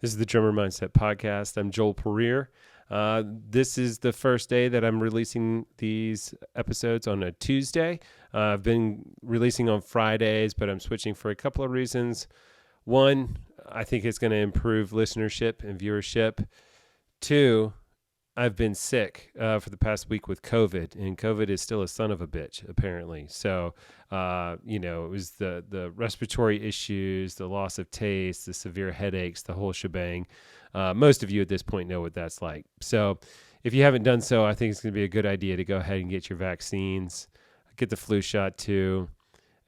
This is the Drummer Mindset Podcast. I'm Joel Pereira. This is the first day that I'm releasing these episodes on a Tuesday. I've been releasing on Fridays, but I'm switching for a couple of reasons. One, I think it's going to improve listenership and viewership. Two, I've been sick for the past week with COVID, and COVID is still a son of a bitch, apparently. So, it was the respiratory issues, the loss of taste, the severe headaches, the whole shebang. Most of you at this point know what that's like. So if you haven't done so, I think it's going to be a good idea to go ahead and get your vaccines. Get the flu shot too.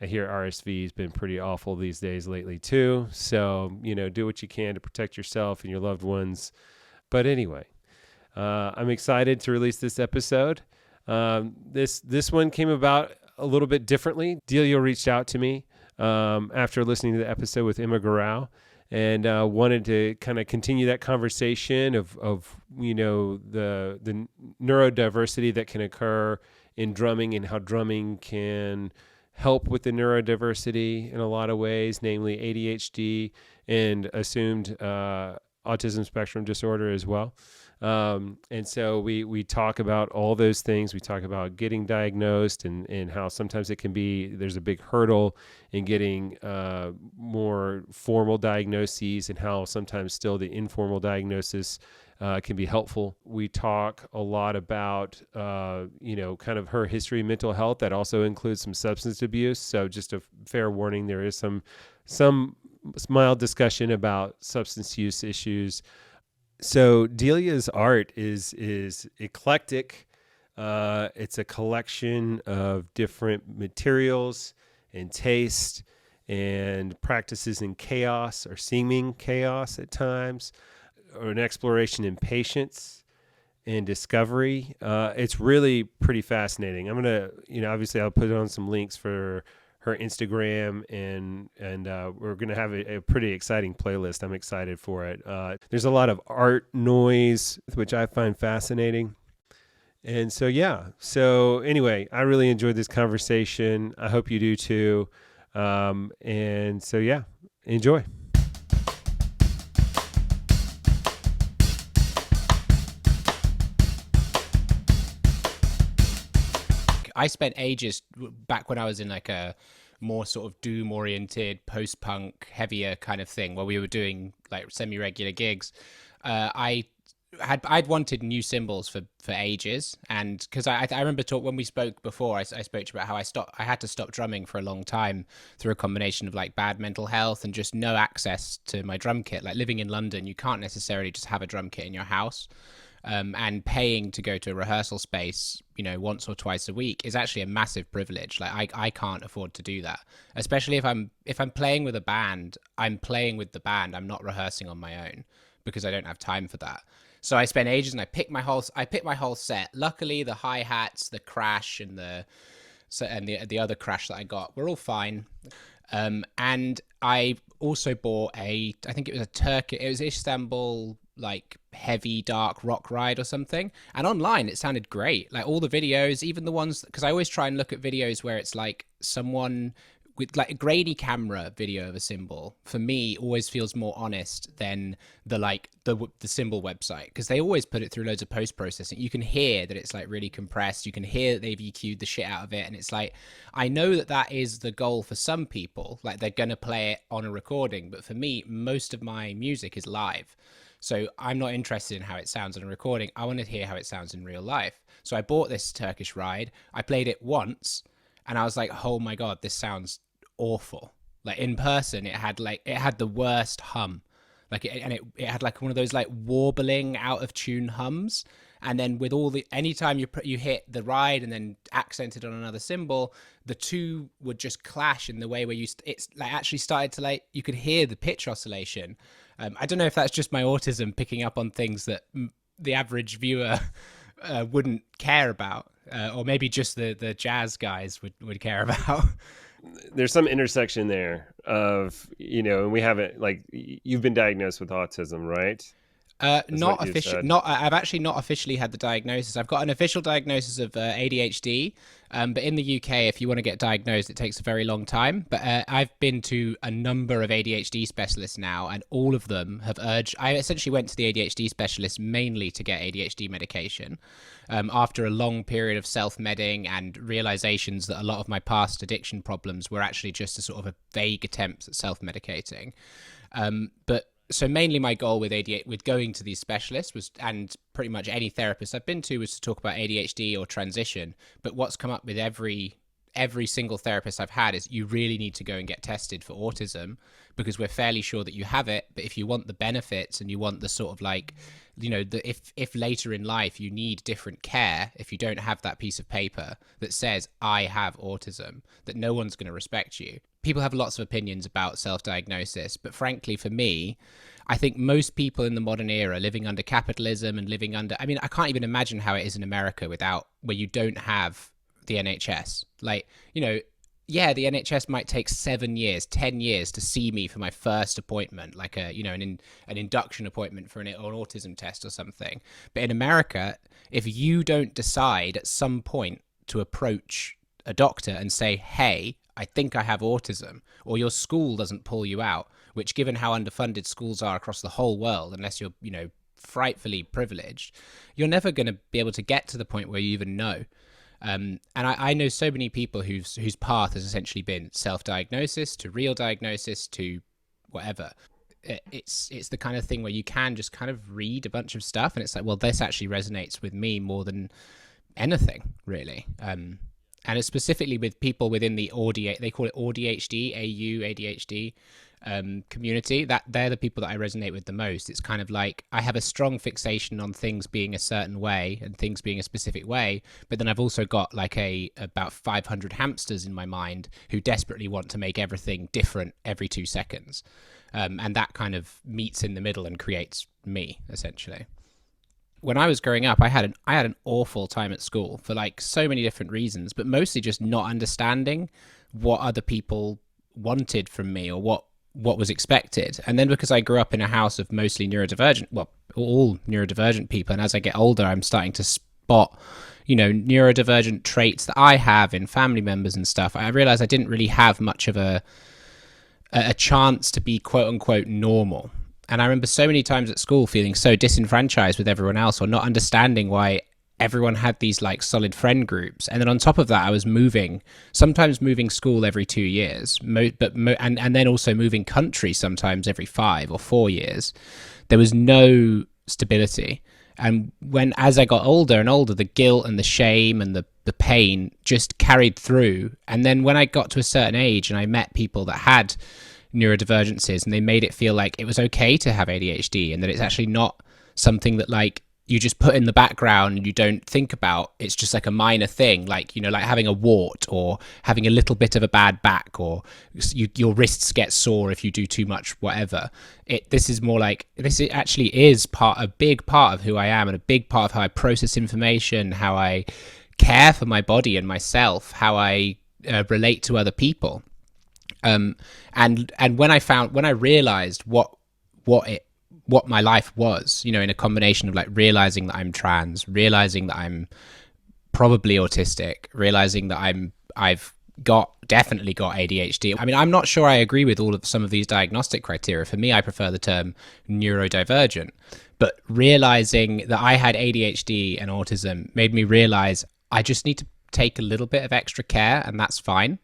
I hear RSV has been pretty awful these days lately too. So, do what you can to protect yourself and your loved ones. But anyway, I'm excited to release this episode. This one came about a little bit differently. Delia reached out to me after listening to the episode with Emma Garau and wanted to kind of continue that conversation of the neurodiversity that can occur in drumming and how drumming can help with the neurodiversity in a lot of ways, namely ADHD and assumed autism spectrum disorder as well. And so we talk about all those things. We talk about getting diagnosed and how sometimes there's a big hurdle in getting more formal diagnoses and how sometimes still the informal diagnosis can be helpful. We talk a lot about, kind of her history of mental health. That also includes some substance abuse. So just a fair warning, there is some mild discussion about substance use issues. So Delia's art is eclectic. It's a collection of different materials and taste and practices in chaos or seeming chaos at times, or an exploration in patience and discovery. It's really pretty fascinating. I'm going to, obviously I'll put on some links for her Instagram, and we're going to have a pretty exciting playlist. I'm excited for it. There's a lot of art noise, which I find fascinating. And so, anyway, I really enjoyed this conversation. I hope you do too. Enjoy. I spent ages back when I was in like a more sort of doom-oriented, post-punk, heavier kind of thing, where we were doing like semi-regular gigs. I'd wanted new cymbals for ages, and because I remember when we spoke before, I spoke to you about how I had to stop drumming for a long time through a combination of like bad mental health and just no access to my drum kit. Like living in London, you can't necessarily just have a drum kit in your house. And paying to go to a rehearsal space, once or twice a week is actually a massive privilege. Like I can't afford to do that, especially if I'm playing with a band. I'm playing with the band. I'm not rehearsing on my own because I don't have time for that. So I spent ages and I picked my whole set. Luckily, the hi-hats, the crash, and the other crash that I got were all fine. And I also bought I think it was Istanbul, like heavy dark rock ride or something, and online it sounded great. Like all the videos, even the ones, because I always try and look at videos where it's like someone with like a grainy camera video of a cymbal, for me always feels more honest than the cymbal website, because they always put it through loads of post-processing. You can hear that it's like really compressed, you can hear that they've EQ'd the shit out of it, and it's like, I know that is the goal for some people, like they're gonna play it on a recording, but for me, most of my music is live. So I'm not interested in how it sounds on a recording. I want to hear how it sounds in real life. So I bought this Turkish ride. I played it once and I was like, oh my God, this sounds awful. Like in person, it had the worst hum. It had like one of those like warbling out of tune hums. And then with anytime you hit the ride and then accented on another cymbal, the two would just clash in the way where it's like actually started to like, you could hear the pitch oscillation. I don't know if that's just my autism picking up on things that the average viewer wouldn't care about, or maybe just the jazz guys would care about. There's some intersection there of, and we haven't, like, you've been diagnosed with autism, right? is Not what you official. said. Not. I've actually not officially had the diagnosis. I've got an official diagnosis of ADHD. But in the UK, if you want to get diagnosed, it takes a very long time. But I've been to a number of ADHD specialists now, and all of them have urged. I essentially went to the ADHD specialist mainly to get ADHD medication. After a long period of self-medding and realizations that a lot of my past addiction problems were actually just a sort of a vague attempt at self-medicating. But so mainly my goal with ADHD, with going to these specialists was, and pretty much any therapist I've been to, was to talk about ADHD or transition. But what's come up with every single therapist I've had is you really need to go and get tested for autism, because we're fairly sure that you have it. But if you want the benefits and you want the sort of like, if later in life you need different care, if you don't have that piece of paper that says I have autism, that no one's going to respect you. People have lots of opinions about self-diagnosis, but frankly, for me, I think most people in the modern era living under capitalism and living under, I mean, I can't even imagine how it is in America where you don't have the NHS. Like, yeah, the NHS might take 7 years, 10 years to see me for my first appointment, like an induction appointment for an autism test or something. But in America, if you don't decide at some point to approach a doctor and say, hey, I think I have autism, or your school doesn't pull you out, which given how underfunded schools are across the whole world, unless you're, frightfully privileged, you're never going to be able to get to the point where you even know. And I know so many people whose path has essentially been self-diagnosis to real diagnosis to whatever. It's the kind of thing where you can just kind of read a bunch of stuff and it's like, well, this actually resonates with me more than anything, really. And it's specifically with people within the they call it ADHD, ADHD community, that they're the people that I resonate with the most. It's kind of like I have a strong fixation on things being a certain way and things being a specific way, but then I've also got like about 500 hamsters in my mind who desperately want to make everything different every 2 seconds. And that kind of meets in the middle and creates me, essentially. When I was growing up, I had an awful time at school for like so many different reasons, but mostly just not understanding what other people wanted from me or what was expected. And then because I grew up in a house of mostly neurodivergent, well, all neurodivergent people, and as I get older, I'm starting to spot, neurodivergent traits that I have in family members and stuff. I realized I didn't really have much of a chance to be quote unquote normal. And I remember so many times at school feeling so disenfranchised with everyone else, or not understanding why everyone had these like solid friend groups. And then on top of that, I was sometimes moving school every 2 years, and then also moving country sometimes every 5 or 4 years. There was no stability. And as I got older and older, the guilt and the shame and the pain just carried through. And then when I got to a certain age and I met people that had neurodivergences and they made it feel like it was okay to have ADHD and that it's actually not something that like you just put in the background and you don't think about. It's just like a minor thing, like like having a wart or having a little bit of a bad back, or your wrists get sore if you do too much whatever. This is more like this actually is a big part of who I am and a big part of how I process information, how I care for my body and myself, how I relate to other people. And when I realized what my life was, in a combination of like realizing that I'm trans, realizing that I'm probably autistic, realizing that I've definitely got ADHD. I mean, I'm not sure I agree with some of these diagnostic criteria. For me, I prefer the term neurodivergent, but realizing that I had ADHD and autism made me realize I just need to take a little bit of extra care, and that's fine.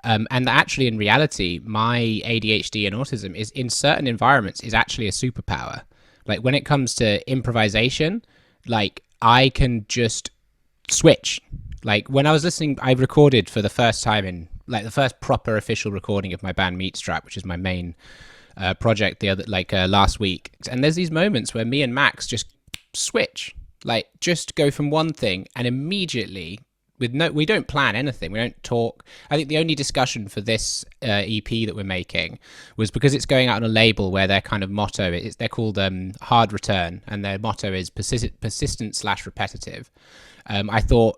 And actually, in reality, my ADHD and autism is in certain environments is actually a superpower. Like when it comes to improvisation, like I can just switch. Like when I was listening, I recorded for the first time in like the first proper official recording of my band Meatstrap, which is my main project last week. And there's these moments where me and Max just switch, like just go from one thing and immediately we don't plan anything. We don't talk. I think the only discussion for this EP that we're making was because it's going out on a label where their kind of motto is, they're called Hard Return, and their motto is persistent / repetitive. I thought,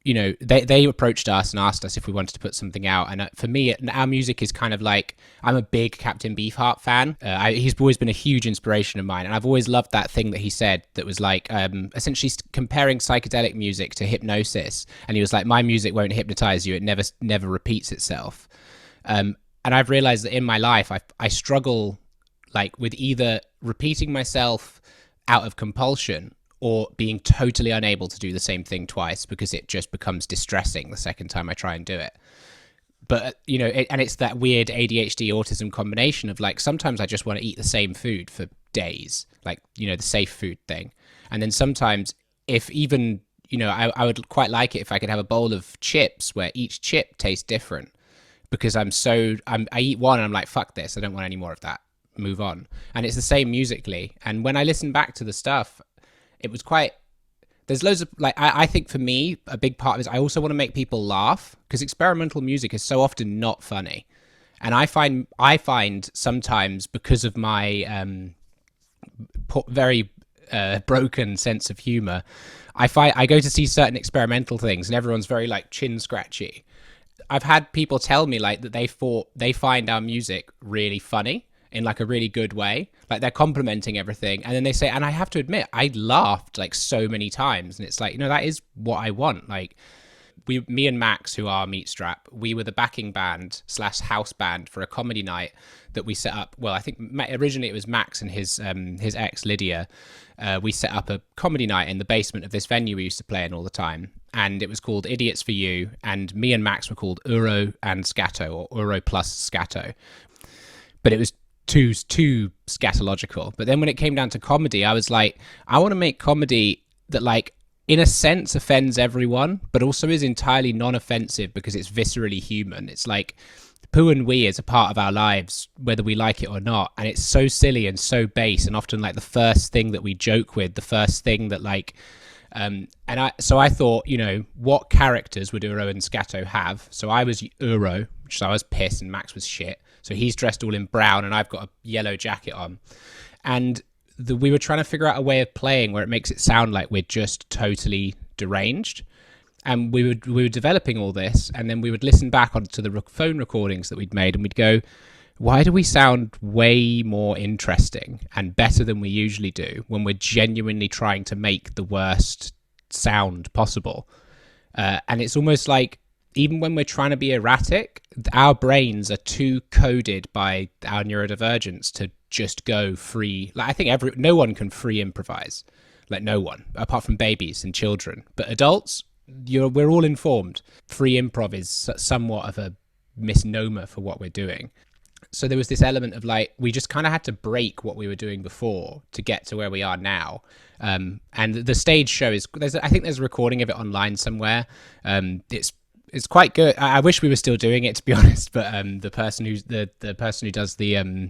they approached us and asked us if we wanted to put something out. And for me, our music is kind of like, I'm a big Captain Beefheart fan. He's always been a huge inspiration of mine. And I've always loved that thing that he said that was like, essentially comparing psychedelic music to hypnosis. And he was like, my music won't hypnotize you. It never repeats itself. And I've realized that in my life, I struggle like with either repeating myself out of compulsion or being totally unable to do the same thing twice, because it just becomes distressing the second time I try and do it. But, and it's that weird ADHD autism combination of like, sometimes I just want to eat the same food for days, like, the safe food thing. And then sometimes if even, I would quite like it if I could have a bowl of chips where each chip tastes different, because I eat one and I'm like, fuck this, I don't want any more of that, move on. And it's the same musically. And when I listen back to the stuff, it was quite, there's loads of like, I think for me, a big part of it is I also want to make people laugh, because experimental music is so often not funny. And I find sometimes, because of my very broken sense of humor, I go to see certain experimental things and everyone's very like chin scratchy. I've had people tell me like that they find our music really funny in like a really good way. Like they're complimenting everything. And then they say, and I have to admit, I laughed like so many times. And it's like, that is what I want. Like me and Max, who are Meatstrap, we were the backing band / house band for a comedy night that we set up. Well, I think originally it was Max and his ex Lydia. We set up a comedy night in the basement of this venue we used to play in all the time. And it was called Idiots for You. And me and Max were called Uro and Scato, or Uro plus Scato. But it was too scatological. But then when it came down to comedy, I was like, I want to make comedy that like in a sense offends everyone, but also is entirely non-offensive because it's viscerally human. It's like poo and wee is a part of our lives, whether we like it or not. And it's so silly and so base, and often like the first thing that we joke with, the first thing that like so I thought, what characters would Uro and Scato have? So I was Uro, which I was pissed, and Max was shit. So he's dressed all in brown and I've got a yellow jacket on. And we were trying to figure out a way of playing where it makes it sound like we're just totally deranged. And we were developing all this, and then we would listen back onto the phone recordings that we'd made, and we'd go, why do we sound way more interesting and better than we usually do when we're genuinely trying to make the worst sound possible? And it's almost like, even when we're trying to be erratic, our brains are too coded by our neurodivergence to just go free. Like I think no one can free improvise, like no one, apart from babies and children. But adults, we're all informed. Free improv is somewhat of a misnomer for what we're doing. So there was this element of like, we just kind of had to break what we were doing before to get to where we are now. And the stage show I think there's a recording of it online somewhere. It's quite good. I wish we were still doing it, to be honest. But the person who does the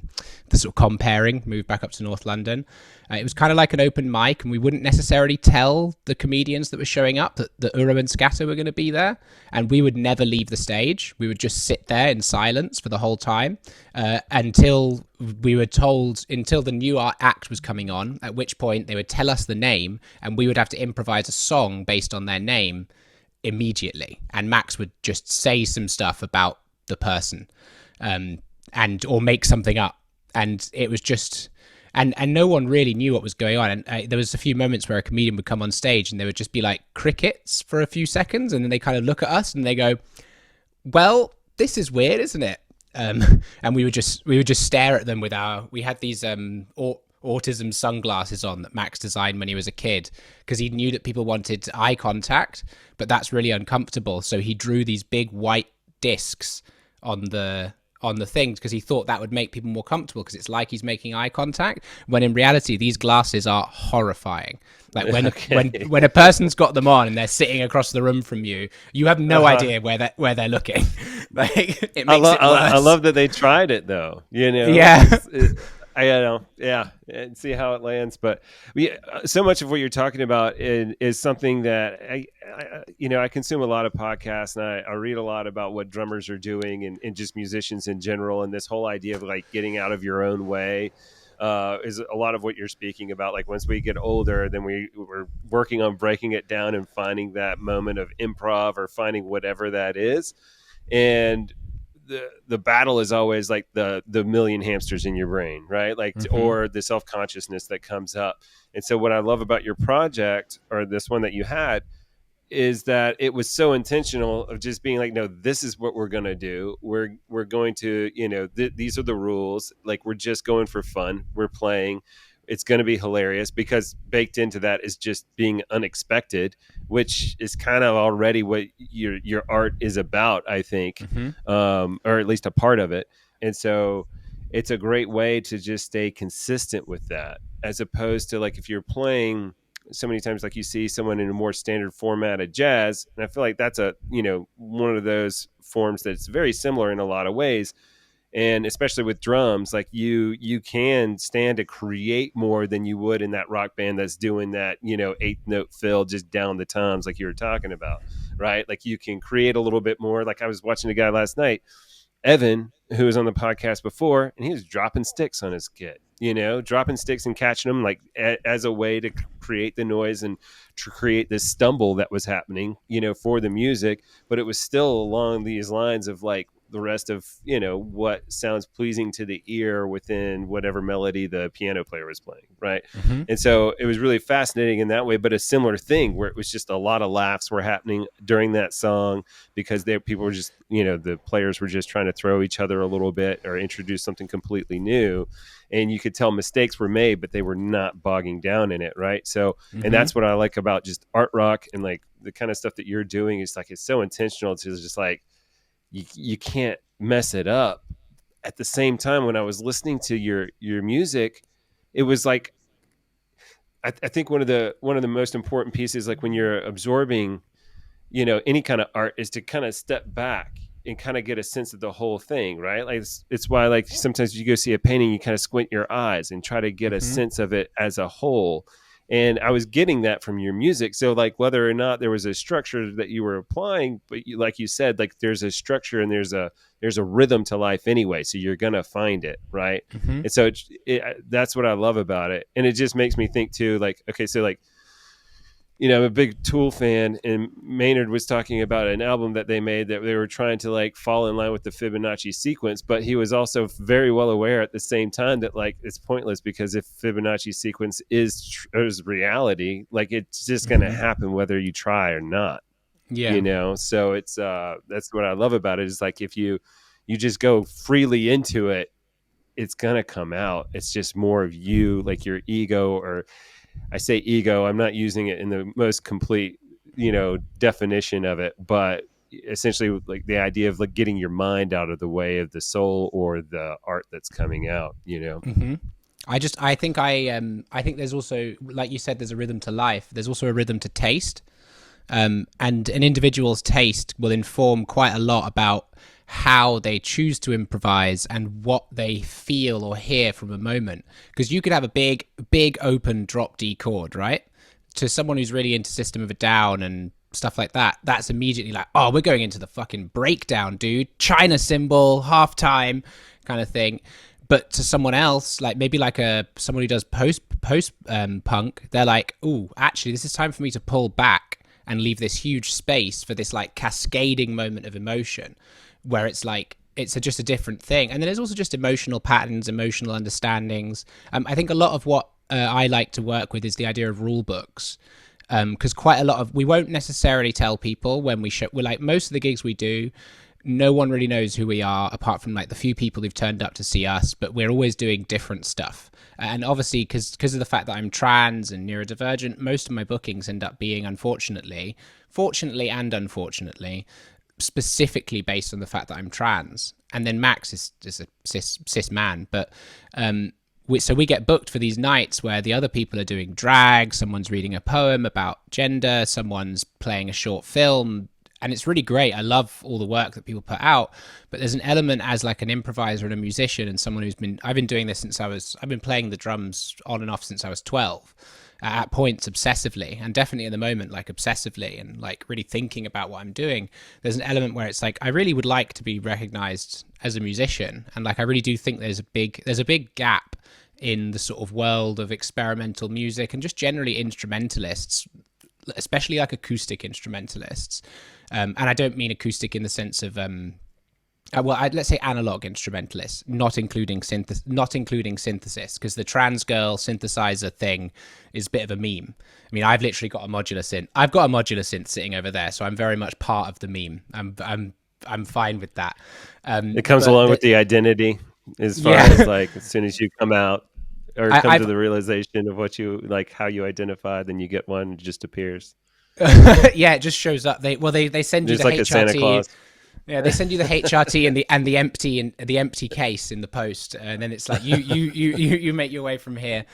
sort of comparing moved back up to North London. It was kind of like an open mic, and we wouldn't necessarily tell the comedians that were showing up that Uro and Scato were going to be there, and we would never leave the stage. We would just sit there in silence for the whole time until we were told, until the new act was coming on, at which point they would tell us the name, and we would have to improvise a song based on their name immediately. And Max would just say some stuff about the person or make something up. And it was just... And no one really knew what was going on. And there was a few moments where a comedian would come on stage and they would just be like crickets for a few seconds. And then they kind of look at us and they go, well, this is weird, isn't it? And we would just stare at them we had these autism sunglasses on that Max designed when he was a kid, because he knew that people wanted eye contact, but that's really uncomfortable. So he drew these big white discs on the things because he thought that would make people more comfortable, because it's like he's making eye contact, when in reality these glasses are horrifying. Like when a person's got them on and they're sitting across the room from you, you have no idea where they're looking. Like it makes it worse. I love that they tried it though. Yeah. I don't know, yeah, and see how it lands. But so much of what you're talking about is something that I consume a lot of podcasts, and I read a lot about what drummers are doing and just musicians in general, and this whole idea of like getting out of your own way. is a lot of what you're speaking about. Like once we get older, then we're working on breaking it down and finding that moment of improv or finding whatever that is. And the battle is always like the million hamsters in your brain, right? Like Mm-hmm. or the self-consciousness that comes up. And so what I love about your project, or this one that you had, is that it was so intentional of just being like, no, this is what we're going to do. We're going to, these are the rules. Like we're just going for fun. We're playing. It's going to be hilarious, because baked into that is just being unexpected, which is kind of already what your art is about, I think, Mm-hmm. or at least a part of it. And so it's a great way to just stay consistent with that, as opposed to like if you're playing so many times, like you see someone in a more standard format of jazz, and I feel like that's one of those forms that's very similar in a lot of ways. And especially with drums, like you can stand to create more than you would in that rock band that's doing that eighth note fill just down the toms, like you were talking about, right? Like you can create a little bit more. Like I was watching a guy last night, Evan, who was on the podcast before, and he was dropping sticks on his kit, dropping sticks and catching them like as a way to create the noise and to create this stumble that was happening, for the music. But it was still along these lines of like the rest of, what sounds pleasing to the ear within whatever melody the piano player was playing. Right. Mm-hmm. And so it was really fascinating in that way, but a similar thing where it was just a lot of laughs were happening during that song, because people were just, the players were just trying to throw each other a little bit or introduce something completely new. And you could tell mistakes were made, but they were not bogging down in it. Right. So, and Mm-hmm. that's what I like about just art rock, and like the kind of stuff that you're doing is like, it's so intentional to just like, you can't mess it up. At the same time, when I was listening to your music, it was like, I think one of the most important pieces, like when you're absorbing any kind of art, is to kind of step back and kind of get a sense of the whole thing, right? Like it's why like sometimes you go see a painting, you kind of squint your eyes and try to get a Mm-hmm. sense of it as a whole. And I was getting that from your music. So like whether or not there was a structure that you were applying, but like you said, like there's a structure and there's a rhythm to life anyway. So you're going to find it. Right. Mm-hmm. And so that's what I love about it. And it just makes me think too, like, okay, so like, I'm a big Tool fan, and Maynard was talking about an album that they made that they were trying to like fall in line with the Fibonacci sequence, but he was also very well aware at the same time that like it's pointless, because if Fibonacci sequence is reality, like it's just going to Mm-hmm. happen whether you try or not, Yeah. So it's that's what I love about it, is like if you just go freely into it, it's going to come out. It's just more of you, like your ego, or I say ego, I'm not using it in the most complete, definition of it, but essentially like the idea of like getting your mind out of the way of the soul or the art that's coming out. Mm-hmm. I think there's also, like you said, there's a rhythm to life. There's also a rhythm to taste. And an individual's taste will inform quite a lot about how they choose to improvise and what they feel or hear from a moment. Because you could have a big open drop D chord, right? To someone who's really into System of a Down and stuff like that, that's immediately like, oh, we're going into the fucking breakdown, dude. China cymbal, halftime kind of thing. But to someone else, like maybe like someone who does post punk, they're like, oh, actually, this is time for me to pull back and leave this huge space for this like cascading moment of emotion, where it's like just a different thing. And then there's also just emotional patterns, emotional understandings. I think a lot of what I like to work with is the idea of rule books, because quite a lot of, we won't necessarily tell people when we're like, most of the gigs we do, no one really knows who we are apart from like the few people who've turned up to see us, but we're always doing different stuff. And obviously, because of the fact that I'm trans and neurodivergent, most of my bookings end up being, fortunately and unfortunately, specifically based on the fact that I'm trans. And then Max is a cis man, but so we get booked for these nights where the other people are doing drag, someone's reading a poem about gender, someone's playing a short film. And it's really great. I love all the work that people put out, but there's an element as like an improviser and a musician and someone I've been doing this I've been playing the drums on and off since I was 12, at points obsessively, and definitely at the moment, like obsessively, and like really thinking about what I'm doing. There's an element where it's like, I really would like to be recognized as a musician. And like, I really do think there's a big gap in the sort of world of experimental music and just generally instrumentalists, especially like acoustic instrumentalists. And I don't mean acoustic in the sense of let's say analog instrumentalists, not including synthesis, because the trans girl synthesizer thing is a bit of a meme. I mean, I've literally got a modular synth. I've got a modular synth sitting over there, so I'm very much part of the meme. I'm fine with that. It comes along with the identity, as far as like as soon as you come out or come to the realization of what you like, how you identify, then you get one, it just appears. Yeah, it just shows up. They send you Just the like HRT. a Santa Claus. Yeah, they send you the HRT and the empty case in the post, and then it's like you make your way from here.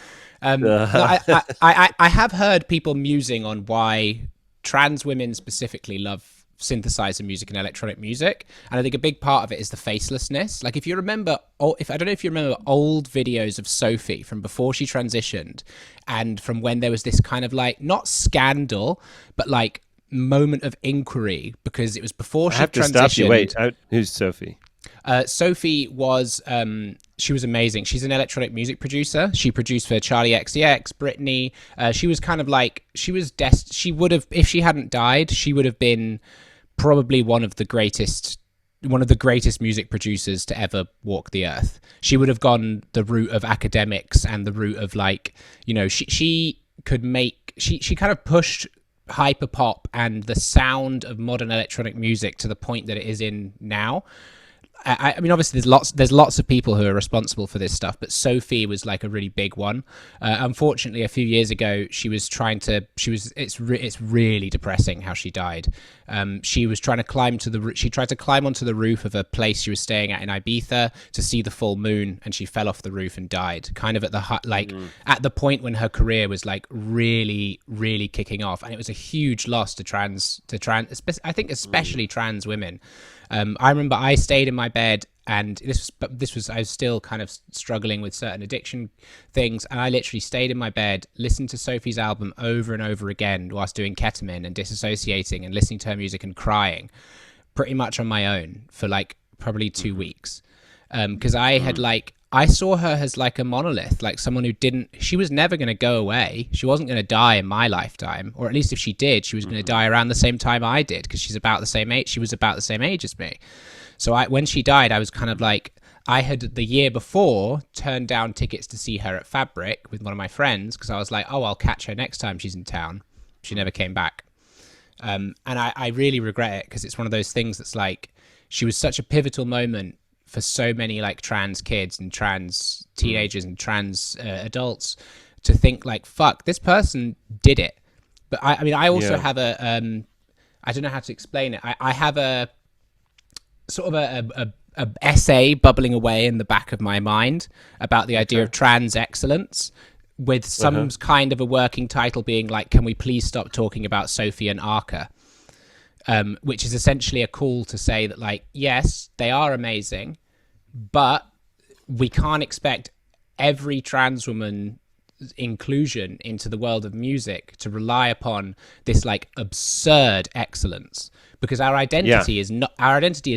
I have heard people musing on why trans women specifically love synthesizer music and electronic music, and I think a big part of it is the facelessness. Like, if you remember, I don't know if you remember old videos of Sophie from before she transitioned, and from when there was this kind of like not scandal, but like moment of inquiry, because it was before she transitioned. I have to stop you. Wait, who's Sophie? Sophie was she was amazing. She's an electronic music producer. She produced for Charlie XCX, Britney. She was kind of like she would have, if she hadn't died, she would have been probably one of the greatest music producers to ever walk the earth. She would have gone the route of academics and the route of like, you know, she kind of pushed hyperpop and the sound of modern electronic music to the point that it is in now. I mean, obviously, there's lots of people who are responsible for this stuff, but Sophie was like a really big one. Unfortunately, a few years ago, it's really depressing how she died. She was trying to climb onto the roof of a place she was staying at in Ibiza to see the full moon, and she fell off the roof and died. Kind of at the point when her career was like really, really kicking off, and it was a huge loss to trans. I think especially trans women. I remember I stayed in my bed, and I was still kind of struggling with certain addiction things, and I literally stayed in my bed, listened to Sophie's album over and over again whilst doing ketamine and disassociating and listening to her music and crying, pretty much on my own for like probably 2 weeks, because I saw her as like a monolith, like someone she was never going to go away. She wasn't going to die in my lifetime, or at least if she did, she was going to die around the same time I did, because she's about the same age. She was about the same age as me. So when she died, I was kind of like, I had the year before turned down tickets to see her at Fabric with one of my friends, because I was like, oh, I'll catch her next time she's in town. She never came back. And I really regret it, because it's one of those things that's like, she was such a pivotal moment for so many like trans kids and trans teenagers and trans adults to think like, fuck, this person did it. But I mean, I also have a, I don't know how to explain it. I have a sort of a essay bubbling away in the back of my mind about the idea of trans excellence, with some kind of a working title being like, can we please stop talking about Sophie and Arca? Which is essentially a call to say that, like, yes, they are amazing, but we can't expect every trans woman's inclusion into the world of music to rely upon this like absurd excellence, because our identity is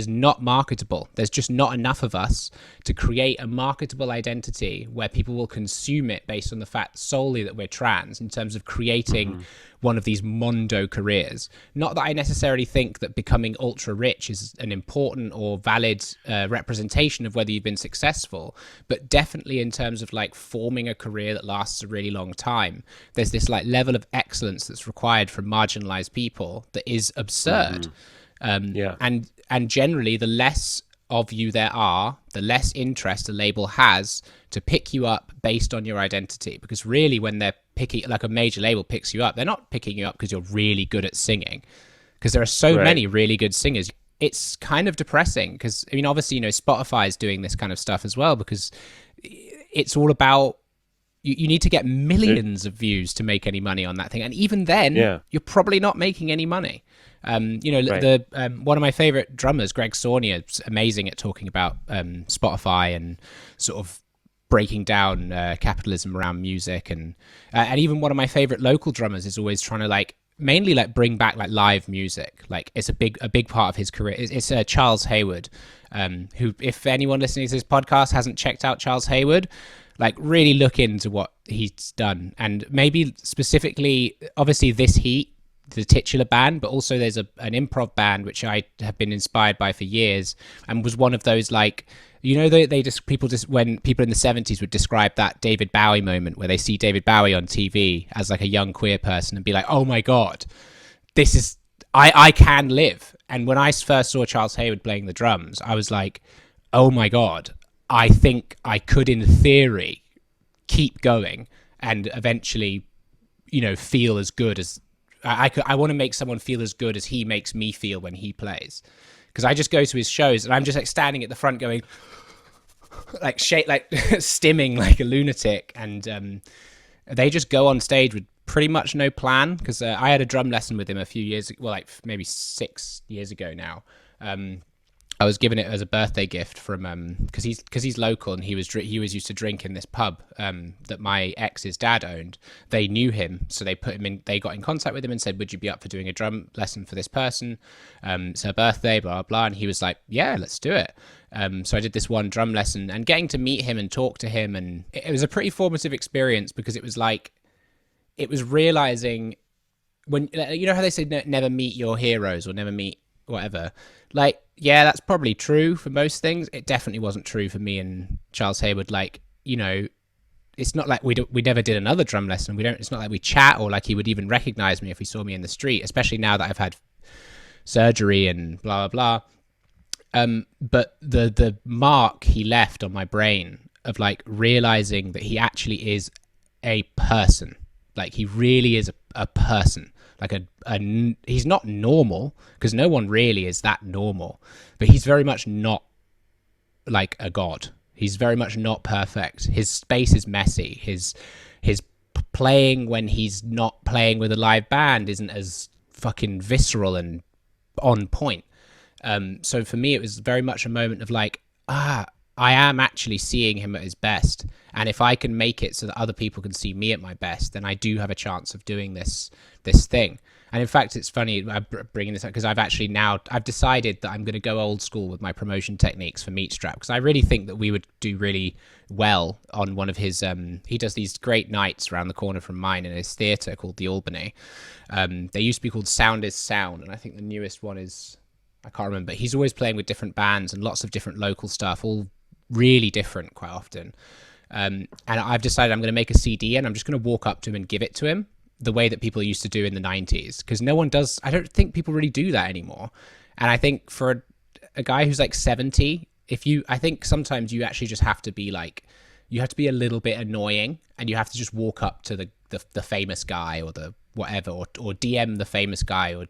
not marketable. There's just not enough of us to create a marketable identity where people will consume it based on the fact solely that we're trans, in terms of creating one of these mondo careers. Not that I necessarily think that becoming ultra rich is an important or valid representation of whether you've been successful, but definitely in terms of like forming a career that lasts a really long time, there's this like level of excellence that's required from marginalized people that is absurd. And generally, the less of you there are, the less interest a label has to pick you up based on your identity. Because really, when they're picking, like a major label picks you up, they're not picking you up because you're really good at singing, because there are so many really good singers. It's kind of depressing, because I mean, obviously, you know, Spotify is doing this kind of stuff as well, because it's all about, you need to get millions of views to make any money on that thing, and even then you're probably not making any money. You know, one of my favorite drummers, Greg Saunier, is amazing at talking about Spotify and sort of breaking down capitalism around music, and even one of my favorite local drummers is always trying to like mainly like bring back like live music. Like it's a big part of his career. It's Charles Hayward, who, if anyone listening to this podcast hasn't checked out Charles Hayward, Like really look into what he's done, and maybe specifically, obviously this Heat, the titular band, but also there's an improv band which I have been inspired by for years, and was one of those, like, you know, they just people just when people in the 70s would describe that David Bowie moment where they see David Bowie on TV as like a young queer person and be like, oh my god, this is I can live. And when I first saw Charles Hayward playing the drums, I was like, oh my god, I think I could, in theory, keep going and eventually, you know, feel as good as I want to make someone feel as good as he makes me feel when he plays. Because I just go to his shows and I'm just like standing at the front going like shake, like stimming like a lunatic, and they just go on stage with pretty much no plan. Because I had a drum lesson with him a few years, well, like maybe 6 years ago now. I was given it as a birthday gift from because he's local, and he was used to drink in this pub that my ex's dad owned. They knew him, so they put him in. They got in contact with him and said, "Would you be up for doing a drum lesson for this person? It's her birthday, blah blah blah." And he was like, "Yeah, let's do it." So I did this one drum lesson, and getting to meet him and talk to him, and it was a pretty formative experience, because it was like, it was realizing, when, you know how they say never meet your heroes or never meet whatever, like, yeah, that's probably true for most things. It definitely wasn't true for me and Charles Hayward. Like, you know, it's not like we never did another drum lesson. It's not like we chat, or like he would even recognize me if he saw me in the street, especially now that I've had surgery and blah blah blah. But the mark he left on my brain of like realizing that he actually is a person. Like, he really is a person. Like he's not normal, because no one really is that normal, but he's very much not like a god. He's very much not perfect. His space is messy. His playing when he's not playing with a live band isn't as fucking visceral and on point. So for me, it was very much a moment of like, I am actually seeing him at his best. And if I can make it so that other people can see me at my best, then I do have a chance of doing this thing. And in fact, it's funny I'm bringing this up, because I've decided that I'm going to go old school with my promotion techniques for Meatstrap, because I really think that we would do really well on one of his, he does these great nights around the corner from mine in his theatre called the Albany. They used to be called Sound is Sound, and I think the newest one is, I can't remember. He's always playing with different bands and lots of different local stuff, all really different quite often. And I've decided I'm going to make a CD, and I'm just going to walk up to him and give it to him the way that people used to do in the 90s, because no one does. I don't think people really do that anymore. And I think for a guy who's like 70, I think sometimes you actually just have to be like, you have to be a little bit annoying, and you have to just walk up to the famous guy, or the whatever, or DM the famous guy, or,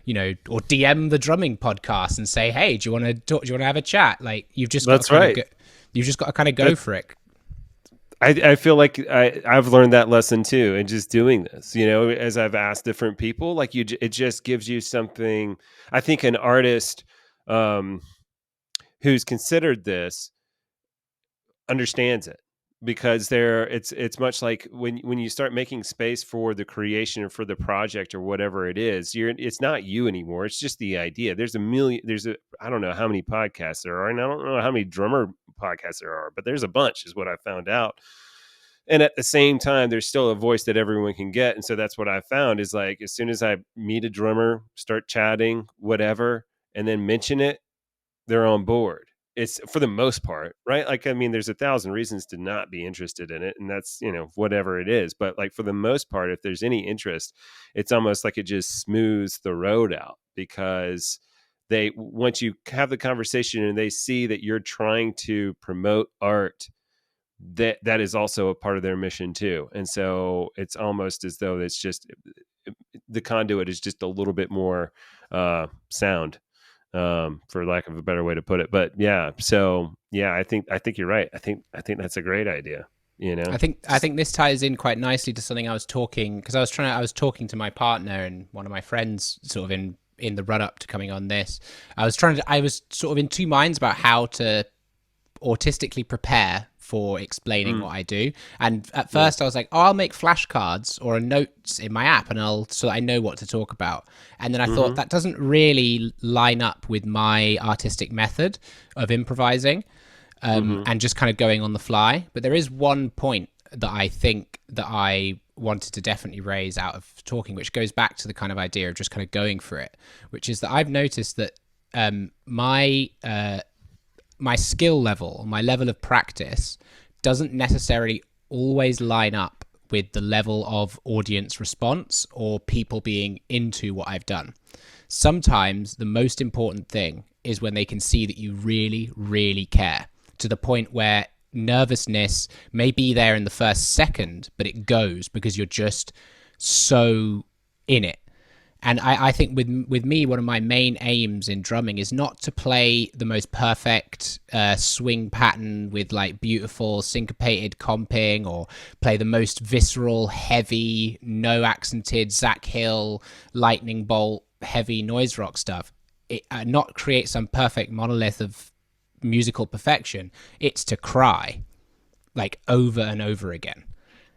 you know, or DM the drumming podcast and say, hey, do you want to talk? Do you want to have a chat? Like, you've just got you've just got to kind of go for it. I feel like I've learned that lesson too, and just doing this, you know, as I've asked different people, like it just gives you something. I think an artist who's considered this understands it, because it's much like when you start making space for the creation or for the project or whatever it is, it's not you anymore. It's just the idea. I don't know how many podcasts there are, and I don't know how many drummer podcasts there are, but there's a bunch, is what I found out. And at the same time, there's still a voice that everyone can get. And so that's what I found, is like, as soon as I meet a drummer, start chatting, whatever, and then mention it, they're on board. It's, for the most part, right? Like, I mean, there's 1,000 reasons to not be interested in it, and that's, you know, whatever it is. But like, for the most part, if there's any interest, it's almost like it just smooths the road out, because once you have the conversation and they see that you're trying to promote art, that is also a part of their mission too. And so it's almost as though it's just, the conduit is just a little bit more sound, for lack of a better way to put it. But yeah, so yeah, I think you're right. I think that's a great idea. You know, I think this ties in quite nicely to something I was talking to my partner and one of my friends, sort of in the run up to coming on this. I was sort of in two minds about how to autistically prepare for explaining what I do. And at first I was like, I'll make flashcards or notes in my app, and so I know what to talk about. And then I thought, that doesn't really line up with my artistic method of improvising. Mm-hmm. and just kind of going on the fly. But there is one point that I think that I wanted to definitely raise out of talking, which goes back to the kind of idea of just kind of going for it, which is that I've noticed that my skill level, my level of practice, doesn't necessarily always line up with the level of audience response or people being into what I've done. Sometimes the most important thing is when they can see that you really, really care, to the point where nervousness may be there in the first second, but it goes because you're just so in it. And I think with me, one of my main aims in drumming is not to play the most perfect swing pattern with like beautiful syncopated comping, or play the most visceral, heavy, no accented Zach Hill, lightning bolt, heavy noise rock stuff. Not create some perfect monolith of musical perfection. It's to cry like over and over again.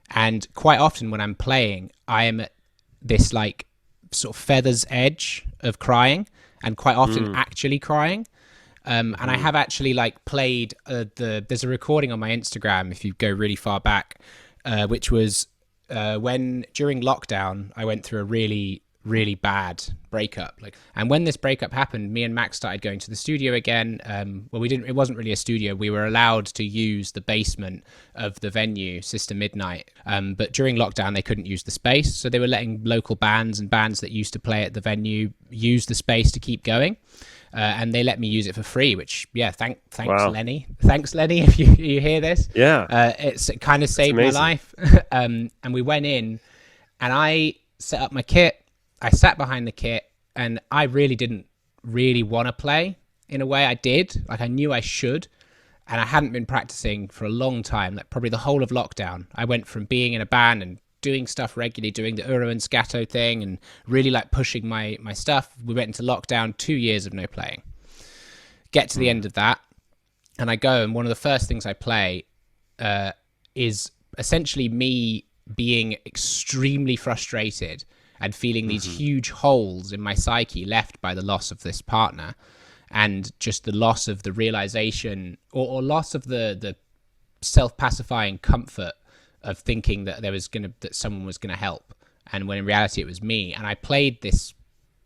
And quite often when I'm playing, I am at this like sort of feather's edge of crying, and quite often actually crying. And I have actually like played there's a recording on my Instagram, if you go really far back, which was when during lockdown I went through a really, really bad breakup. And when this breakup happened, me and Max started going to the studio again. Well, it wasn't really a studio. We were allowed to use the basement of the venue, Sister Midnight. But during lockdown, they couldn't use the space. So they were letting local bands and bands that used to play at the venue use the space to keep going. And they let me use it for free, which, yeah, thanks, Wow. Lenny. Thanks, Lenny, if you hear this. Yeah. It kind of saved my life. And we went in and I set up my kit. I sat behind the kit, and I really didn't really want to play. In a way, I did. Like, I knew I should, and I hadn't been practicing for a long time, like probably the whole of lockdown. I went from being in a band and doing stuff regularly, doing the Uro and Scato thing, and really like pushing my stuff. We went into lockdown, 2 years of no playing. Get to the end of that, and I go, and one of the first things I play is essentially me being extremely frustrated and feeling these huge holes in my psyche left by the loss of this partner, and just the loss of the realization or loss of the self-pacifying comfort of thinking that that someone was gonna help, and when in reality it was me. And I played this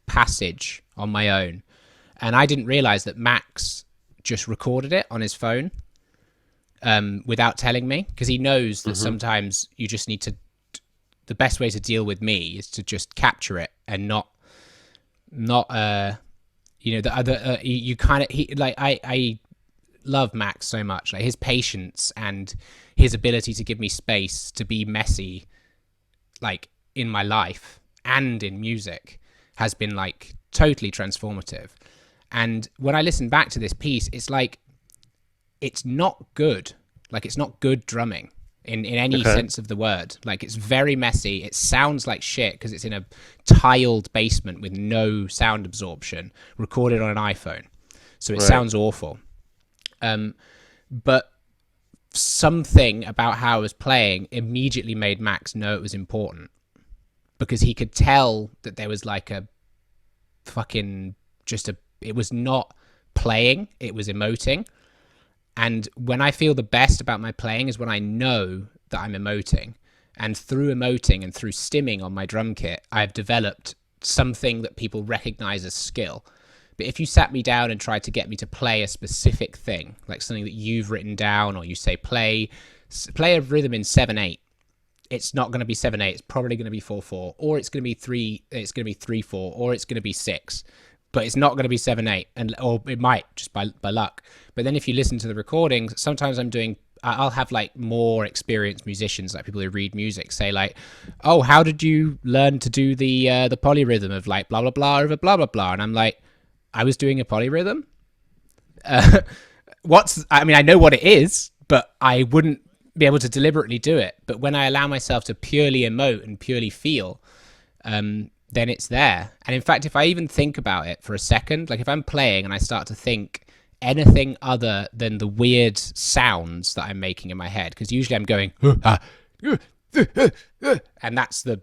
passage on my own, and I didn't realize that Max just recorded it on his phone without telling me, because he knows that sometimes you just need to, the best way to deal with me is to just capture it and not you know, the other you kind of, I love Max so much, like his patience and his ability to give me space to be messy, like in my life and in music, has been like totally transformative. And when I listen back to this piece, it's like, it's not good. Like, it's not good drumming in any sense of the word. Like, it's very messy. It sounds like shit because it's in a tiled basement with no sound absorption, recorded on an iPhone. So it sounds awful. But something about how I was playing immediately made Max know it was important, because he could tell that there was like a fucking it was not playing, it was emoting. And when I feel the best about my playing is when I know that I'm emoting. And through emoting and through stimming on my drum kit, I've developed something that people recognize as skill. But if you sat me down and tried to get me to play a specific thing, like something that you've written down, or you say play a rhythm in 7/8, it's not going to be 7/8. It's probably going to be 4/4, or it's going to be 3. It's going to be 3/4, or it's going to be 6. But it's not going to be 7/8, or it might just by luck. But then if you listen to the recordings, sometimes I'll have like more experienced musicians, like people who read music, say like, "Oh, how did you learn to do the polyrhythm of like blah blah blah over blah blah blah?" And I'm like, I was doing a polyrhythm. I mean, I know what it is, but I wouldn't be able to deliberately do it. But when I allow myself to purely emote and purely feel, then it's there. And in fact, if I even think about it for a second, like if I'm playing and I start to think anything other than the weird sounds that I'm making in my head, because usually I'm going, and that's the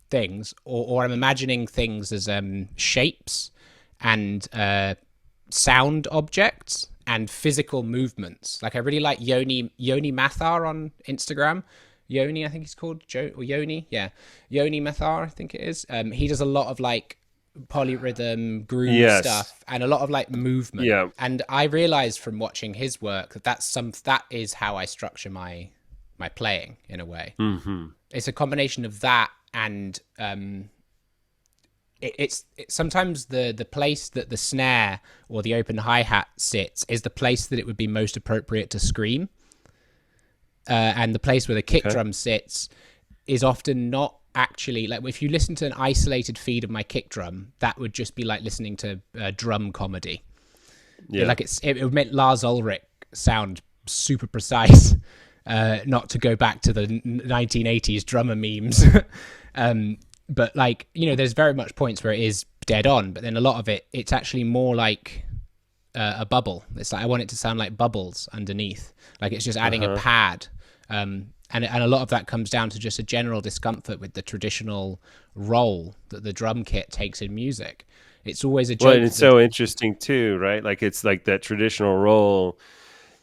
things, or I'm imagining things as shapes and sound objects, and physical movements. Like I really like Yoni Mathar on Instagram. Yoni, I think he's called, or Yoni, yeah, Yoni Mathar, I think it is. He does a lot of like polyrhythm groove Yes. stuff and a lot of like movement. Yeah. And I realized from watching his work that that is how I structure my playing in a way. Mm-hmm. It's a combination of that and it's sometimes the place that the snare or the open hi-hat sits is the place that it would be most appropriate to scream, and the place where the kick drum sits is often not actually, like if you listen to an isolated feed of my kick drum, that would just be like listening to drum comedy. Yeah. Like it would make Lars Ulrich sound super precise, not to go back to the 1980s drummer memes. But like, you know, there's very much points where it is dead on, but then a lot of it's actually more like a bubble. It's like I want it to sound like bubbles underneath, like it's just adding a pad. And a lot of that comes down to just a general discomfort with the traditional role that the drum kit takes in music. It's always a joke. Well, and it's so interesting too, right? Like it's like that traditional role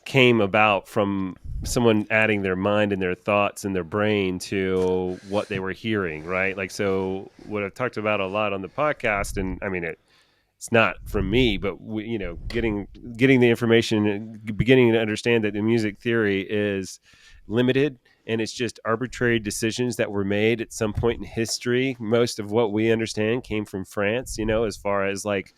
came about from someone adding their mind and their thoughts and their brain to what they were hearing, right? Like, so what I've talked about a lot on the podcast, and I mean, it's not from me, but we, you know, getting the information and beginning to understand that the music theory is limited and it's just arbitrary decisions that were made at some point in history. Most of what we understand came from France, you know, as far as like,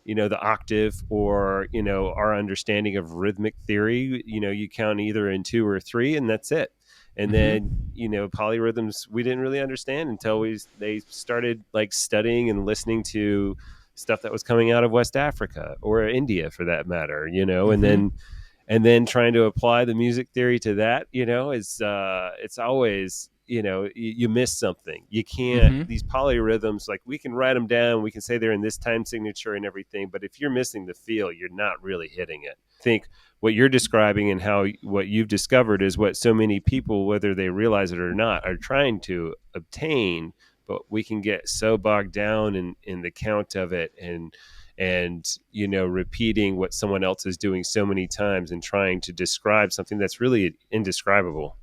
you know, the octave or, you know, our understanding of rhythmic theory, you know, you count either in 2 or 3 and that's it. And then, you know, polyrhythms, we didn't really understand until they started like studying and listening to stuff that was coming out of West Africa or India for that matter, you know, and then trying to apply the music theory to that, you know, is it's always, you know, you miss something. You can't, these polyrhythms, like we can write them down, we can say they're in this time signature and everything, but if you're missing the feel, you're not really hitting it. I think what you're describing and how what you've discovered is what so many people, whether they realize it or not, are trying to obtain, but we can get so bogged down in the count of it and you know, repeating what someone else is doing so many times and trying to describe something that's really indescribable.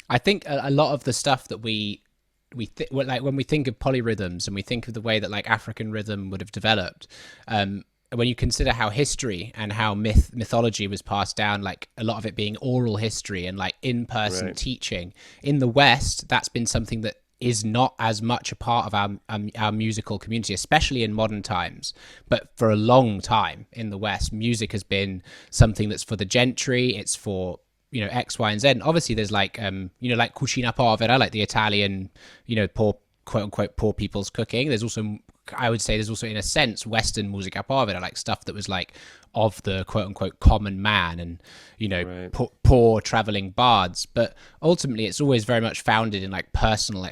I think a lot of the stuff that like when we think of polyrhythms and we think of the way that like African rhythm would have developed, when you consider how history and how mythology was passed down, like a lot of it being oral history and like in-person teaching in the West, that's been something that is not as much a part of our musical community, especially in modern times. But for a long time in the West, music has been something that's for the gentry. It's for, you know, X, Y, and Z. And obviously there's like, you know, like cucina povera, like the Italian, you know, poor, quote unquote, poor people's cooking. There's also, I would say there's also in a sense Western musica povera, like stuff that was like of the quote unquote common man and, you know, poor traveling bards. But ultimately it's always very much founded in like personal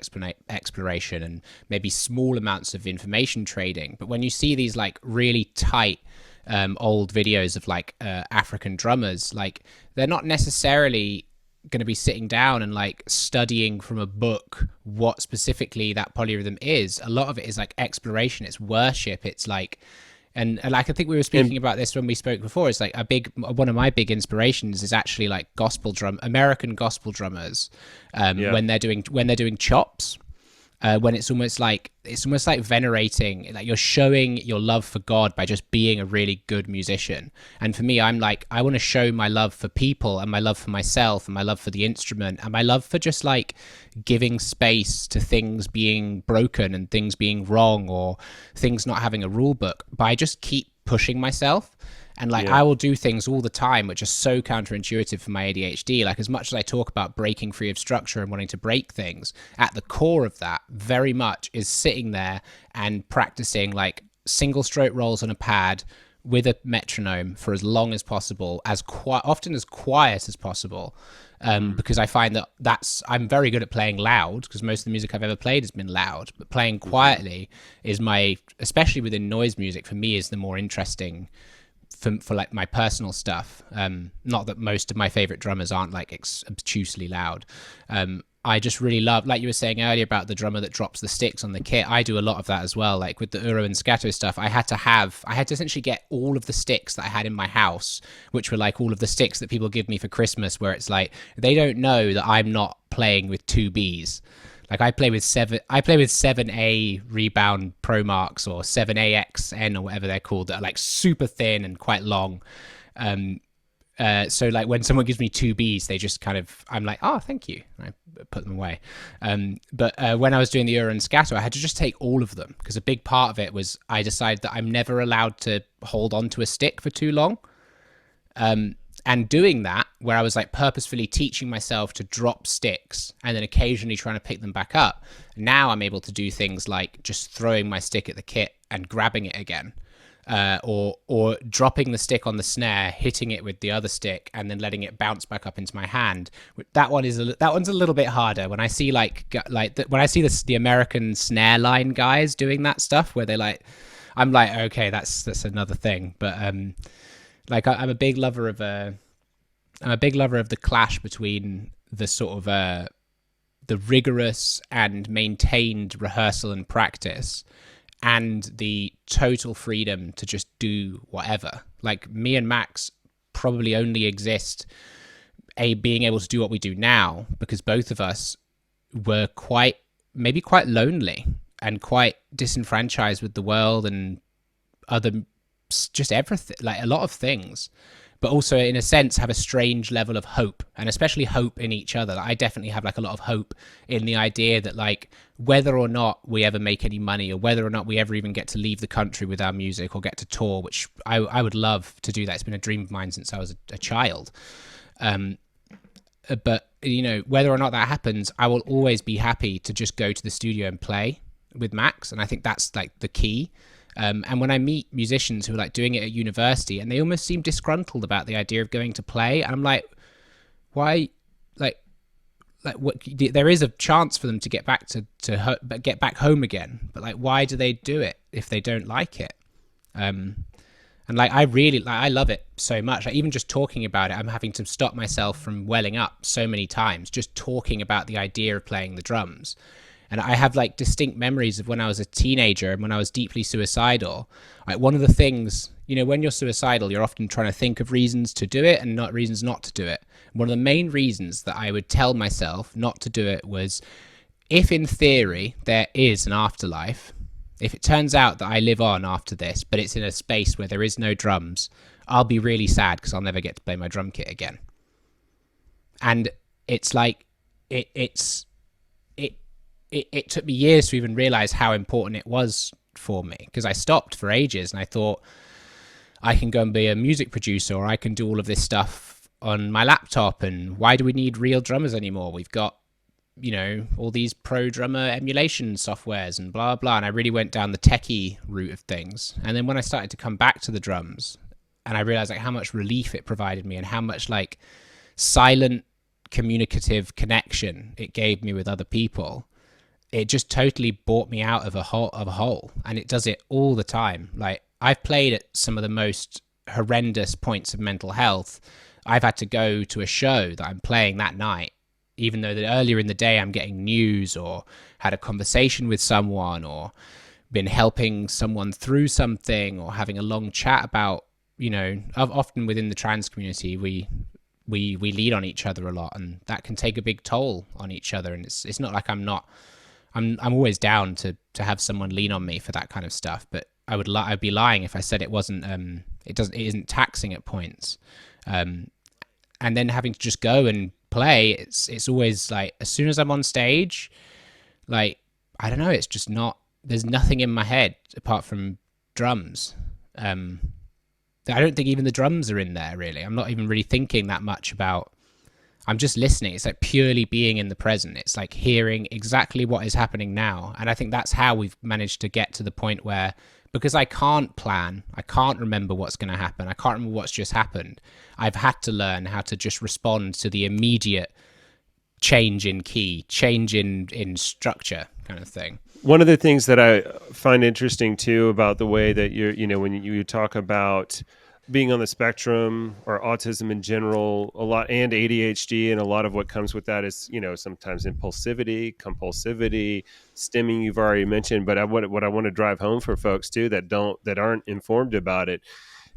exploration and maybe small amounts of information trading. But when you see these like really tight old videos of like African drummers, like they're not necessarily going to be sitting down and like studying from a book what specifically that polyrhythm is. A lot of it is like exploration, it's worship, it's like, and like I think we were speaking about this when we spoke before, it's like one of my big inspirations is actually like American gospel drummers, when they're doing chops, when it's almost like venerating, like you're showing your love for God by just being a really good musician. And for me, I'm like, I want to show my love for people and my love for myself and my love for the instrument and my love for just like giving space to things being broken and things being wrong or things not having a rule book, but I just keep pushing myself. And like, I will do things all the time, which are so counterintuitive for my ADHD. Like as much as I talk about breaking free of structure and wanting to break things, at the core of that very much is sitting there and practicing like single stroke rolls on a pad with a metronome for as long as possible, often as quiet as possible. Because I find that I'm very good at playing loud because most of the music I've ever played has been loud, but playing quietly is especially within noise music for me, is the more interesting for like my personal stuff. Not that most of my favorite drummers aren't like obtusely loud. I just really love, like you were saying earlier about the drummer that drops the sticks on the kit. I do a lot of that as well. Like with the Uro and Scato stuff, I had to essentially get all of the sticks that I had in my house, which were like all of the sticks that people give me for Christmas, where it's like, they don't know that I'm not playing with two Bs. Like I play with 7A rebound Pro Marks or 7AXN or whatever they're called, that are like super thin and quite long. So like when someone gives me two Bs, they just kind of, I'm like, oh, thank you. I put them away. But when I was doing the Uro and Scato, I had to just take all of them, because a big part of it was I decided that I'm never allowed to hold on to a stick for too long. And doing that, where I was like purposefully teaching myself to drop sticks and then occasionally trying to pick them back up, now I'm able to do things like just throwing my stick at the kit and grabbing it again. Or dropping the stick on the snare, hitting it with the other stick, and then letting it bounce back up into my hand. That one's a little bit harder. When I see when I see the American snare line guys doing that stuff, where they like, I'm like, okay, that's another thing. But like I'm a big lover of the clash between the sort of the rigorous and maintained rehearsal and practice, and the total freedom to just do whatever. Like me and Max probably only exist being able to do what we do now because both of us were maybe quite lonely and quite disenfranchised with the world and other, just everything, like a lot of things, but also in a sense have a strange level of hope, and especially hope in each other. Like I definitely have like a lot of hope in the idea that like whether or not we ever make any money, or whether or not we ever even get to leave the country with our music or get to tour, which I would love to do that. It's been a dream of mine since I was a child. But you know, whether or not that happens, I will always be happy to just go to the studio and play with Max. And I think that's like the key. And when I meet musicians who are like doing it at university and they almost seem disgruntled about the idea of going to play, I'm like, why? Like what? There is a chance for them to get back to get back home again, but like, why do they do it if they don't like it? And like, I love it so much. Like even just talking about it, I'm having to stop myself from welling up so many times just talking about the idea of playing the drums. And I have like distinct memories of when I was a teenager and when I was deeply suicidal. Like one of the things, you know, when you're suicidal, you're often trying to think of reasons to do it and not reasons not to do it. One of the main reasons that I would tell myself not to do it was, if in theory there is an afterlife, if it turns out that I live on after this, but it's in a space where there is no drums, I'll be really sad because I'll never get to play my drum kit again. And it's like, it took me years to even realize how important it was for me, because I stopped for ages and I thought, I can go and be a music producer, or I can do all of this stuff on my laptop, and why do we need real drummers anymore? We've got, you know, all these pro drummer emulation softwares and blah blah. And I really went down the techie route of things. And then when I started to come back to the drums, and I realized like how much relief it provided me and how much like silent communicative connection it gave me with other people, it just totally brought me out of a hole. And it does it all the time. Like I've played at some of the most horrendous points of mental health. I've had to go to a show that I'm playing that night, even though that earlier in the day I'm getting news or had a conversation with someone or been helping someone through something or having a long chat about, you know, often within the trans community, we lean on each other a lot, and that can take a big toll on each other. And it's not like I'm always down to have someone lean on me for that kind of stuff, but I'd be lying if I said it wasn't, it isn't taxing at points. And then having to just go and play, it's always like, as soon as I'm on stage, like, I don't know, it's just not, there's nothing in my head apart from drums. I don't think even the drums are in there really. I'm not even really thinking that much about, I'm just listening. It's like purely being in the present. It's like hearing exactly what is happening now. And I think that's how we've managed to get to the point where, because I can't plan, I can't remember what's going to happen, I can't remember what's just happened, I've had to learn how to just respond to the immediate change in key, change in structure kind of thing. One of the things that I find interesting too about the way that you know, when you talk about being on the spectrum or autism in general, a lot, and ADHD, and a lot of what comes with that is, sometimes impulsivity, compulsivity, stimming you've already mentioned. But what I want to drive home for folks too that aren't informed about it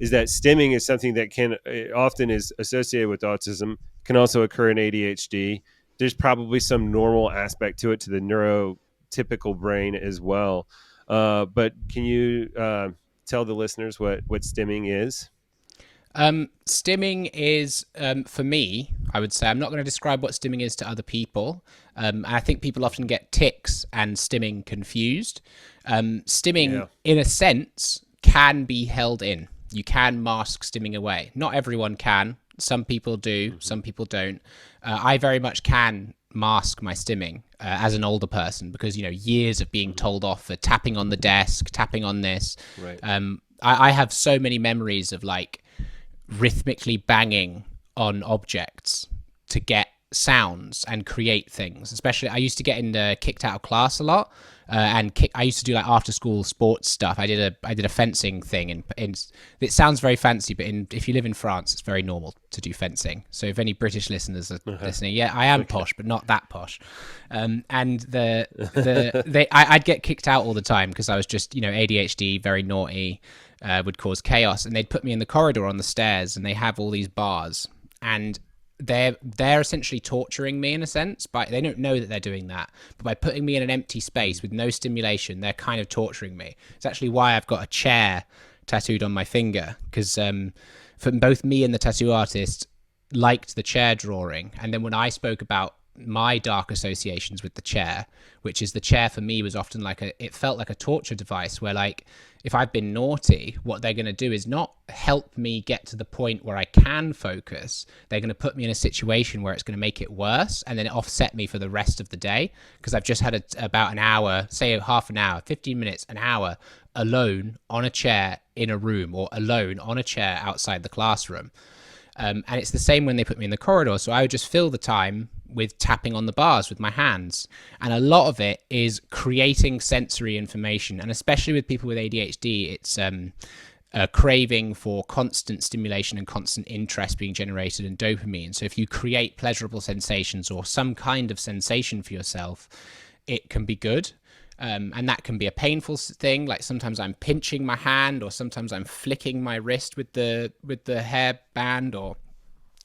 is that stimming is something that can often is associated with autism, can also occur in ADHD. There's probably some normal aspect to it, to the neurotypical brain as well. But can you tell the listeners what stimming is? Stimming is, for me, I would say, I'm not going to describe what stimming is to other people. And I think people often get tics and stimming confused. Stimming, Yeah. in a sense, can be held in. You can mask stimming away. Not everyone can. Some people do, some people don't. I very much can mask my stimming as an older person because, years of being told off for tapping on the desk, tapping on this. Right. I have so many memories of like rhythmically banging on objects to get sounds and create things. Especially, I used to get kicked out of class a lot, I used to do like after school sports stuff. I did a fencing thing, and it sounds very fancy, but if you live in France, it's very normal to do fencing. So if any British listeners are listening, yeah, I am posh, but not that posh. And I'd get kicked out all the time because I was just ADHD, very naughty. Would cause chaos, and they'd put me in the corridor on the stairs, and they have all these bars, and they're essentially torturing me in a sense, but they don't know that they're doing that. But by putting me in an empty space with no stimulation, they're kind of torturing me. It's actually why I've got a chair tattooed on my finger, because for both me and the tattoo artist liked the chair drawing, and then when I spoke about my dark associations with the chair, which is the chair for me was often it felt like a torture device where like if I've been naughty, what they're going to do is not help me get to the point where I can focus. They're going to put me in a situation where it's going to make it worse and then offset me for the rest of the day because I've just had about an hour, say half an hour, 15 minutes, an hour alone on a chair in a room or alone on a chair outside the classroom. And it's the same when they put me in the corridor. So I would just fill the time with tapping on the bars with my hands. And a lot of it is creating sensory information. And especially with people with ADHD, it's a craving for constant stimulation and constant interest being generated in dopamine. So if you create pleasurable sensations or some kind of sensation for yourself, it can be good. And that can be a painful thing. Like sometimes I'm pinching my hand, or sometimes I'm flicking my wrist with the hairband, or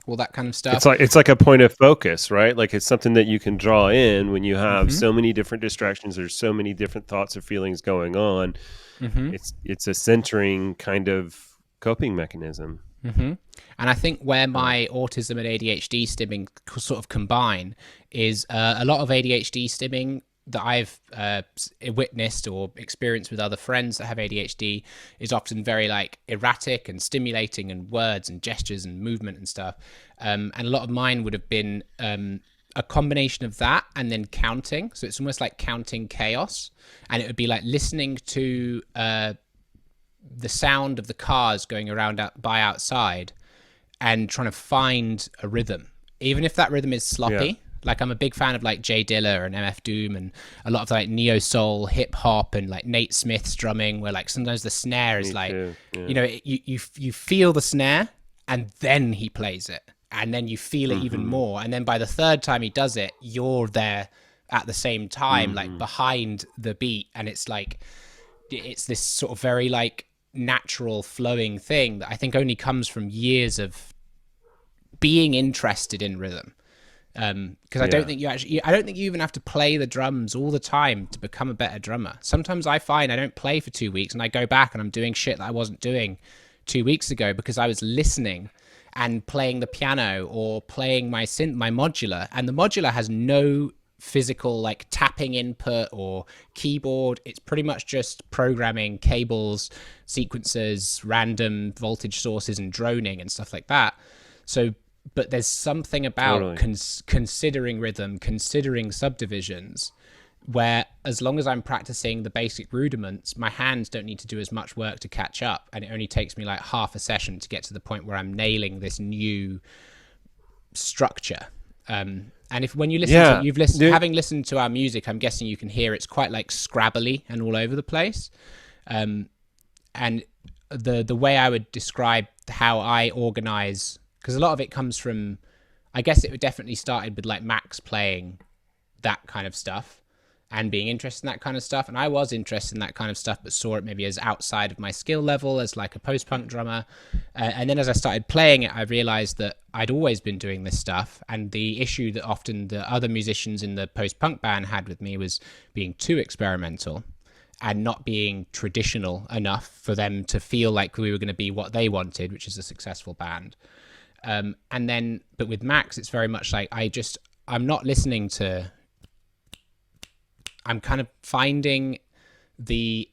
all that kind of stuff. It's like a point of focus, right? Like it's something that you can draw in when you have so many different distractions. There's so many different thoughts or feelings going on. It's a centering kind of coping mechanism. And I think where my autism and ADHD stimming sort of combine is a lot of ADHD stimming that I've witnessed or experienced with other friends that have ADHD is often very like erratic and stimulating, and words and gestures and movement and stuff. And a lot of mine would have been a combination of that and then counting. So it's almost like counting chaos, and it would be like listening to the sound of the cars going around by outside and trying to find a rhythm, even if that rhythm is sloppy. Yeah. Like I'm a big fan of like Jay Dilla and MF Doom and a lot of like neo soul, hip hop, and like Nate Smith's drumming, where like sometimes the snare is like, you feel the snare and then he plays it, and then you feel it even more, and then by the third time he does it, you're there at the same time, like behind the beat, and it's like it's this sort of very like natural flowing thing that I think only comes from years of being interested in rhythm. Because I don't think you even have to play the drums all the time to become a better drummer. Sometimes I find I don't play for 2 weeks and I go back and I'm doing shit that I wasn't doing 2 weeks ago because I was listening and playing the piano or playing my synth, my modular, and the modular has no physical like tapping input or keyboard. It's pretty much just programming, cables, sequences, random voltage sources, and droning and stuff like that. So but there's something about considering rhythm, considering subdivisions, where as long as I'm practicing the basic rudiments, my hands don't need to do as much work to catch up, and it only takes me like half a session to get to the point where I'm nailing this new structure. And if when you listen to, having listened to our music, I'm guessing you can hear it's quite like scrabbly and all over the place. And the way I would describe how I organize, because a lot of it comes from, I guess it would definitely started with like Max playing that kind of stuff and being interested in that kind of stuff. And I was interested in that kind of stuff, but saw it maybe as outside of my skill level as like a post punk drummer. And then as I started playing it, I realized that I'd always been doing this stuff. And the issue that often the other musicians in the post punk band had with me was being too experimental and not being traditional enough for them to feel like we were going to be what they wanted, which is a successful band. And then, but with Max, it's very much like I'm not listening to. I'm kind of finding the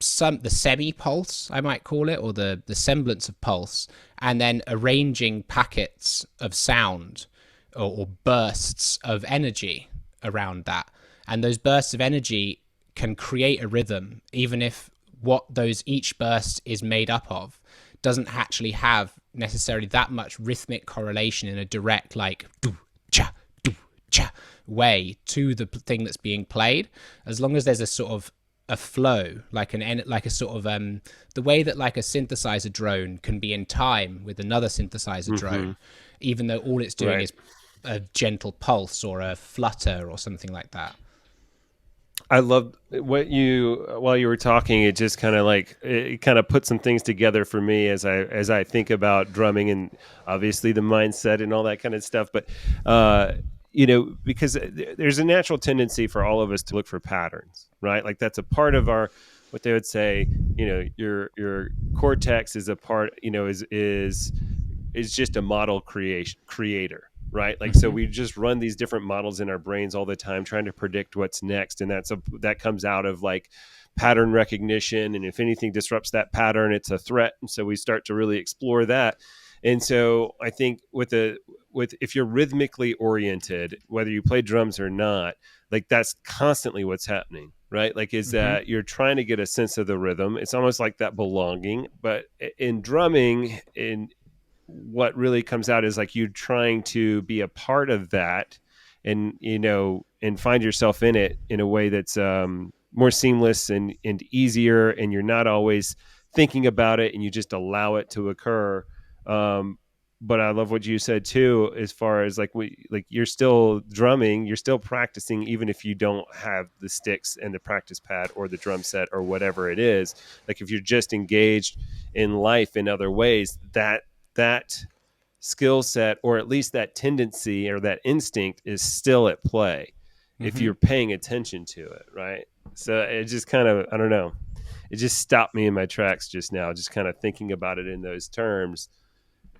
semi pulse, I might call it, or the semblance of pulse, and then arranging packets of sound or bursts of energy around that. And those bursts of energy can create a rhythm, even if what those each burst is made up of doesn't actually have necessarily that much rhythmic correlation in a direct like do cha way to the thing that's being played. As long as there's a sort of a flow, like a sort of the way that like a synthesizer drone can be in time with another synthesizer drone, even though all it's doing is a gentle pulse or a flutter or something like that. I love what while you were talking, it just kind of like it kind of put some things together for me as I think about drumming and obviously the mindset and all that kind of stuff. But because there's a natural tendency for all of us to look for patterns, right? Like that's a part of our, what they would say, your cortex is a part, is just a model creator. Right. Like, so we just run these different models in our brains all the time, trying to predict what's next. And that comes out of like pattern recognition. And if anything disrupts that pattern, it's a threat. And so we start to really explore that. And so I think if you're rhythmically oriented, whether you play drums or not, like that's constantly what's happening, right? Like that you're trying to get a sense of the rhythm. It's almost like that belonging. But in drumming, what really comes out is like you trying to be a part of that and find yourself in it in a way that's more seamless and easier, and you're not always thinking about it and you just allow it to occur. But I love what you said too, as far as like you're still drumming, you're still practicing, even if you don't have the sticks and the practice pad or the drum set or whatever it is. Like if you're just engaged in life in other ways, that skill set, or at least that tendency or that instinct, is still at play if you're paying attention to it, right? So it just kind of, I don't know, it just stopped me in my tracks just now, just kind of thinking about it in those terms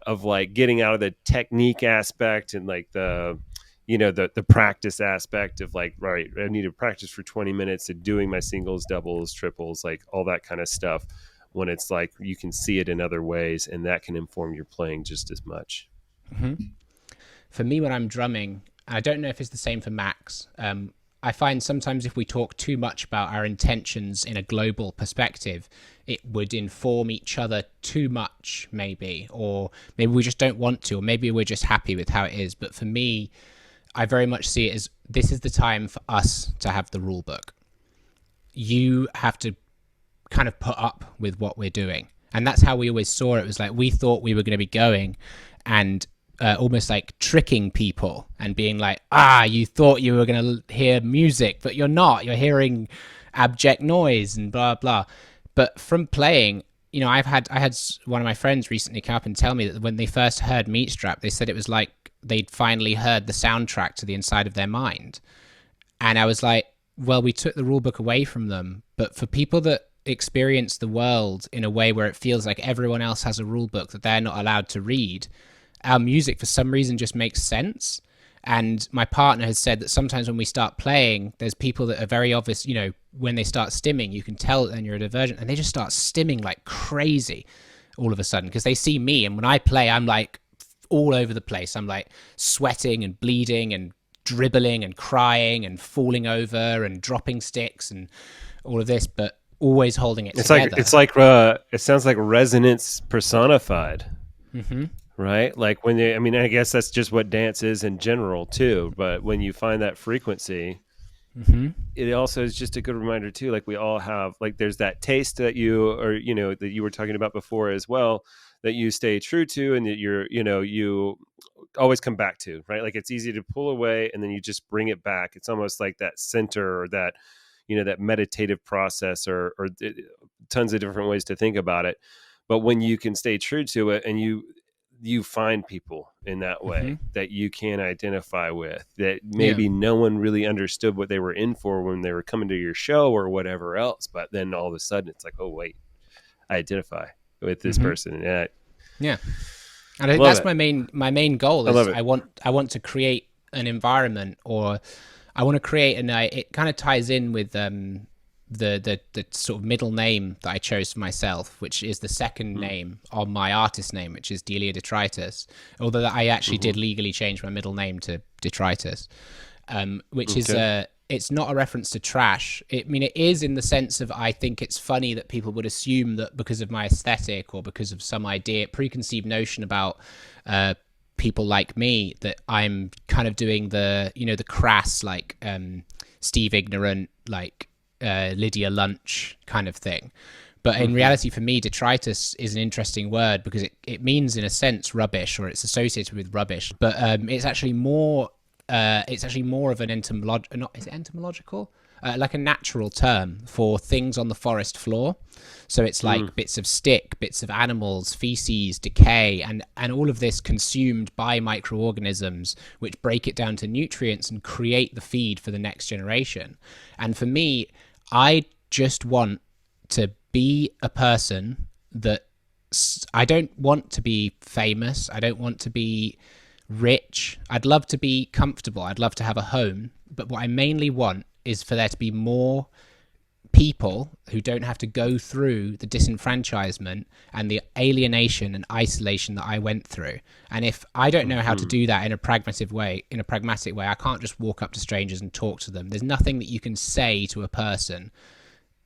of like getting out of the technique aspect and like the practice aspect of like, right, I need to practice for 20 minutes of doing my singles, doubles, triples, like all that kind of stuff, when it's like you can see it in other ways and that can inform your playing just as much. For me, when I'm drumming, I don't know if it's the same for Max. I find sometimes if we talk too much about our intentions in a global perspective, it would inform each other too much, maybe, or maybe we just don't want to, or maybe we're just happy with how it is. But for me, I very much see it as this is the time for us to have the rule book. You have to kind of put up with what we're doing. And that's how we always saw it. It was like we thought we were going to be going and almost like tricking people and being like, you thought you were going to hear music, but you're not. You're hearing abject noise and blah, blah. But from playing, I had one of my friends recently come up and tell me that when they first heard Meat Strap, they said it was like they'd finally heard the soundtrack to the inside of their mind. And I was like, well, we took the rule book away from them. But for people that experience the world in a way where it feels like everyone else has a rule book that they're not allowed to read, our music for some reason just makes sense. And my partner has said that sometimes when we start playing, there's people that are very obvious, when they start stimming, you can tell that then you're a divergent, and they just start stimming like crazy all of a sudden because they see me. And when I play, I'm like all over the place. I'm like sweating and bleeding and dribbling and crying and falling over and dropping sticks and all of this, but always holding it together. It sounds like resonance personified. Right? Like I guess that's just what dance is in general too. But when you find that frequency, it also is just a good reminder too, like we all have, like there's that taste that you, or that you were talking about before as well, that you stay true to, and that you always come back to, right? Like it's easy to pull away and then you just bring it back. It's almost like that center, or that that meditative process, or tons of different ways to think about it. But when you can stay true to it, and you find people in that Mm-hmm. way that you can identify with, that Yeah. maybe no one really understood what they were in for when they were coming to your show or whatever else, but then all of a sudden it's like, oh wait, I identify with this Mm-hmm. person. Yeah, Yeah. And I think love that's it. my main goal I love is it. I want to create an environment, or I want to create, and it kind of ties in with the sort of middle name that I chose for myself, which is the second Mm. name on my artist name, which is Delia Detritus. Although I actually Mm-hmm. did legally change my middle name to Detritus, which is Okay. it's not a reference to trash. I mean, it is in the sense of, I think it's funny that people would assume that because of my aesthetic or because of some idea, preconceived notion about people like me, that I'm kind of doing the crass, like Steve Ignorant, like Lydia Lunch kind of thing. But in Mm-hmm. reality, for me, detritus is an interesting word because it means, in a sense, rubbish, or it's associated with rubbish. But it's actually more of an is it entomological? Like a natural term for things on the forest floor. So it's Mm. like bits of stick, bits of animals, feces, decay, and all of this consumed by microorganisms, which break it down to nutrients and create the feed for the next generation. And for me, I just want to be a person that I don't want to be famous. I don't want to be rich. I'd love to be comfortable. I'd love to have a home. But what I mainly want is for there to be more people who don't have to go through the disenfranchisement and the alienation and isolation that I went through. And if I don't know how to Mm-hmm. do that in a pragmatic way, I can't just walk up to strangers and talk to them. There's nothing that you can say to a person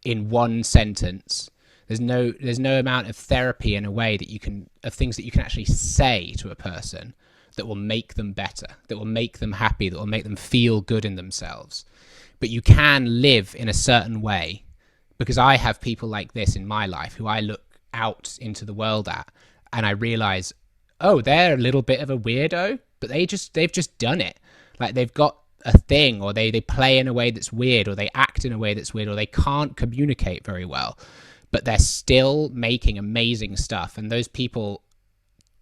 in one sentence. There's no amount of therapy, in a way, that you can, of things that you can actually say to a person that will make them better, that will make them happy, that will make them feel good in themselves. But you can live in a certain way, because I have people like this in my life who I look out into the world at, and I realize, oh, they're a little bit of a weirdo, but they've just done it. Like, they've got a thing, or they play in a way that's weird, or they act in a way that's weird, or they can't communicate very well, but they're still making amazing stuff. And those people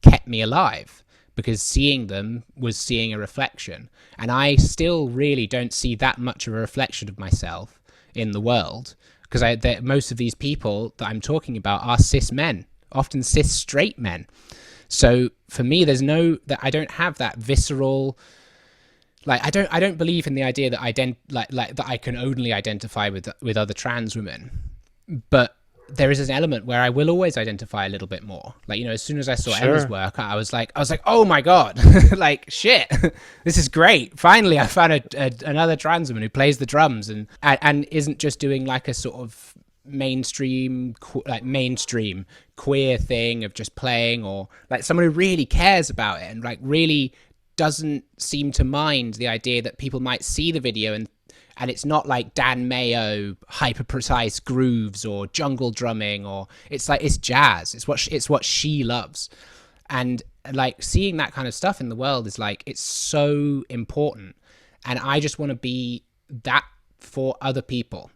kept me alive, because seeing them was seeing a reflection. And I still really don't see that much of a reflection of myself in the world, because most of these people that I'm talking about are cis men, often cis straight men. So for me, I don't have that visceral, like, I don't believe in the idea that that I can only identify with other trans women. But there is an element where I will always identify a little bit more. Like, as soon as I saw Emma's Sure. work, I was like, oh my god, like, shit, this is great. Finally, I found another trans woman who plays the drums and isn't just doing like a sort of mainstream queer thing of just playing, or like someone who really cares about it and like really doesn't seem to mind the idea that people might see the video and it's not like Dan Mayo hyper precise grooves or jungle drumming, or it's like, it's jazz. It's what she loves. And like, seeing that kind of stuff in the world is like, it's so important. And I just want to be that for other people.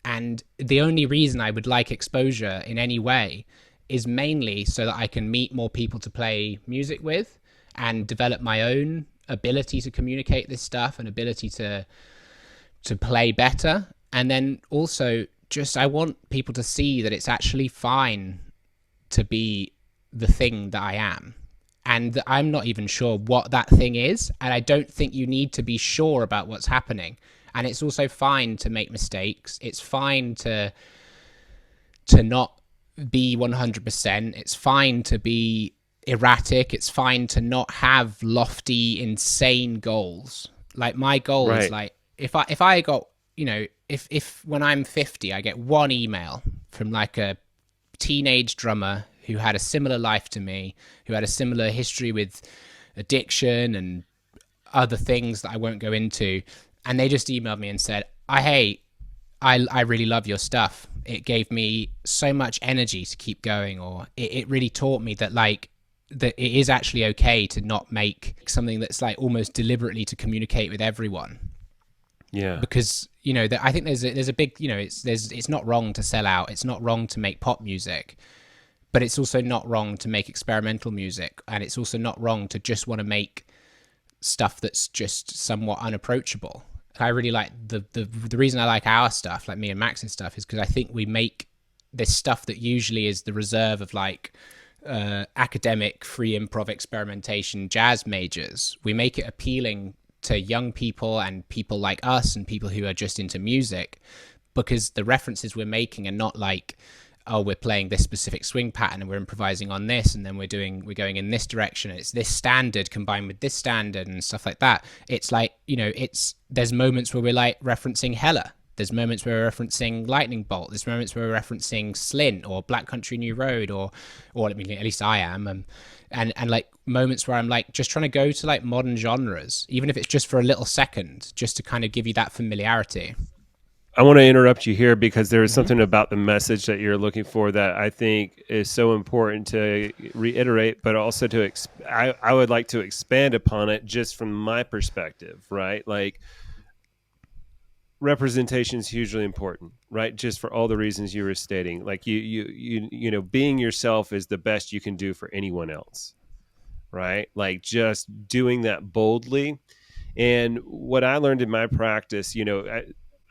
And the only reason I would like exposure in any way is mainly so that I can meet more people to play music with and develop my own ability to communicate this stuff and ability to play better. And then also, just, I want people to see that it's actually fine to be the thing that I am, and that I'm not even sure what that thing is, and I don't think you need to be sure about what's happening. And it's also fine to make mistakes. It's fine to not be 100%. It's fine to be erratic. It's fine to not have lofty, insane goals. Like, my goal is Right. like, if I got, if when I'm 50 I get one email from like a teenage drummer who had a similar life to me, who had a similar history with addiction and other things that I won't go into, and they just emailed me and said, I really love your stuff. It gave me so much energy to keep going, or it really taught me that like that it is actually okay to not make something that's like almost deliberately to communicate with everyone. Yeah. Because that I think there's a big it's not wrong to sell out. It's not wrong to make pop music, but it's also not wrong to make experimental music, and it's also not wrong to just want to make stuff that's just somewhat unapproachable. I really like the reason I like our stuff, like me and Max's stuff, is because I think we make this stuff that usually is the reserve of like academic free improv experimentation jazz majors. We make it appealing to young people and people like us and people who are just into music, because the references we're making are not like, oh, we're playing this specific swing pattern and we're improvising on this, and then we're going in this direction, and it's this standard combined with this standard and stuff like that. It's like, there's moments where we're like referencing Hella. There's moments where we're referencing Lightning Bolt. There's moments where we're referencing Slint or Black Country New Road, or I mean, at least I am. And like moments where I'm like just trying to go to like modern genres, even if it's just for a little second, just to kind of give you that familiarity. I want to interrupt you here because there is Mm-hmm. something about the message that you're looking for that I think is so important to reiterate, but also I would like to expand upon it just from my perspective, right? Like, representation is hugely important, right? Just for all the reasons you were stating. Like being yourself is the best you can do for anyone else, right? Like just doing that boldly. And what I learned in my practice,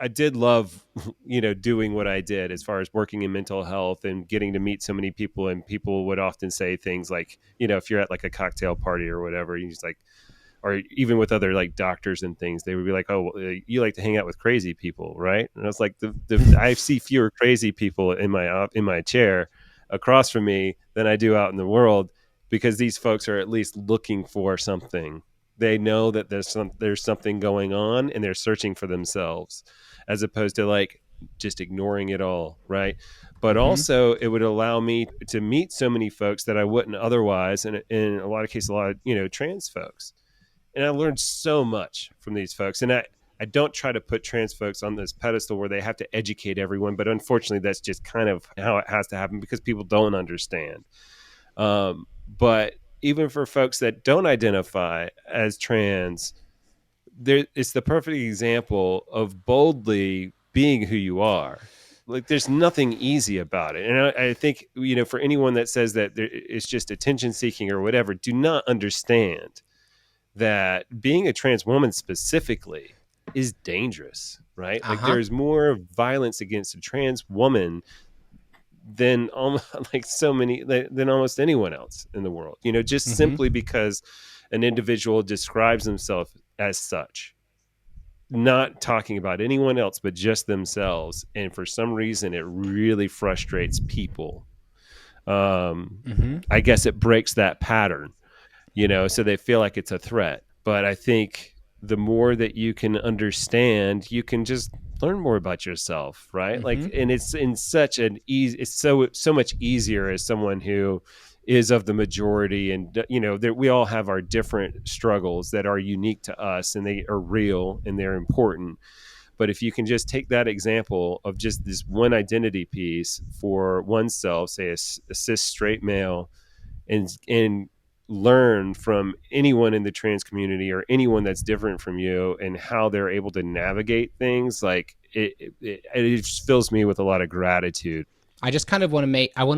I did love, doing what I did as far as working in mental health and getting to meet so many people. And people would often say things like, if you're at like a cocktail party or whatever, you just like, or even with other like doctors and things, they would be like, "Oh, well, you like to hang out with crazy people, right?" And I was like, I see fewer crazy people in my chair across from me than I do out in the world, because these folks are at least looking for something. They know that there's something going on, and they're searching for themselves, as opposed to like just ignoring it all, right? But Mm-hmm. also, it would allow me to meet so many folks that I wouldn't otherwise, and in a lot of cases, a lot of trans folks. And I learned so much from these folks. And I don't try to put trans folks on this pedestal where they have to educate everyone, but unfortunately, that's just kind of how it has to happen because people don't understand. But even for folks that don't identify as trans, it's the perfect example of boldly being who you are. Like, there's nothing easy about it. And I think, for anyone that says that it's just attention seeking or whatever, do not understand that being a trans woman specifically is dangerous, right? Like, Uh-huh. there's more violence against a trans woman than almost like so many than almost anyone else in the world, just Mm-hmm. simply because an individual describes themselves as such, not talking about anyone else but just themselves. And for some reason it really frustrates people. Mm-hmm. I guess it breaks that pattern, so they feel like it's a threat. But I think the more that you can understand, you can just learn more about yourself, right? Like, Mm-hmm. and it's in such an easy, it's so much easier as someone who is of the majority, and that we all have our different struggles that are unique to us, and they are real and they're important. But if you can just take that example of just this one identity piece for oneself, say a cis straight male, and learn from anyone in the trans community or anyone that's different from you and how they're able to navigate things, like it just fills me with a lot of gratitude. I just kind of want to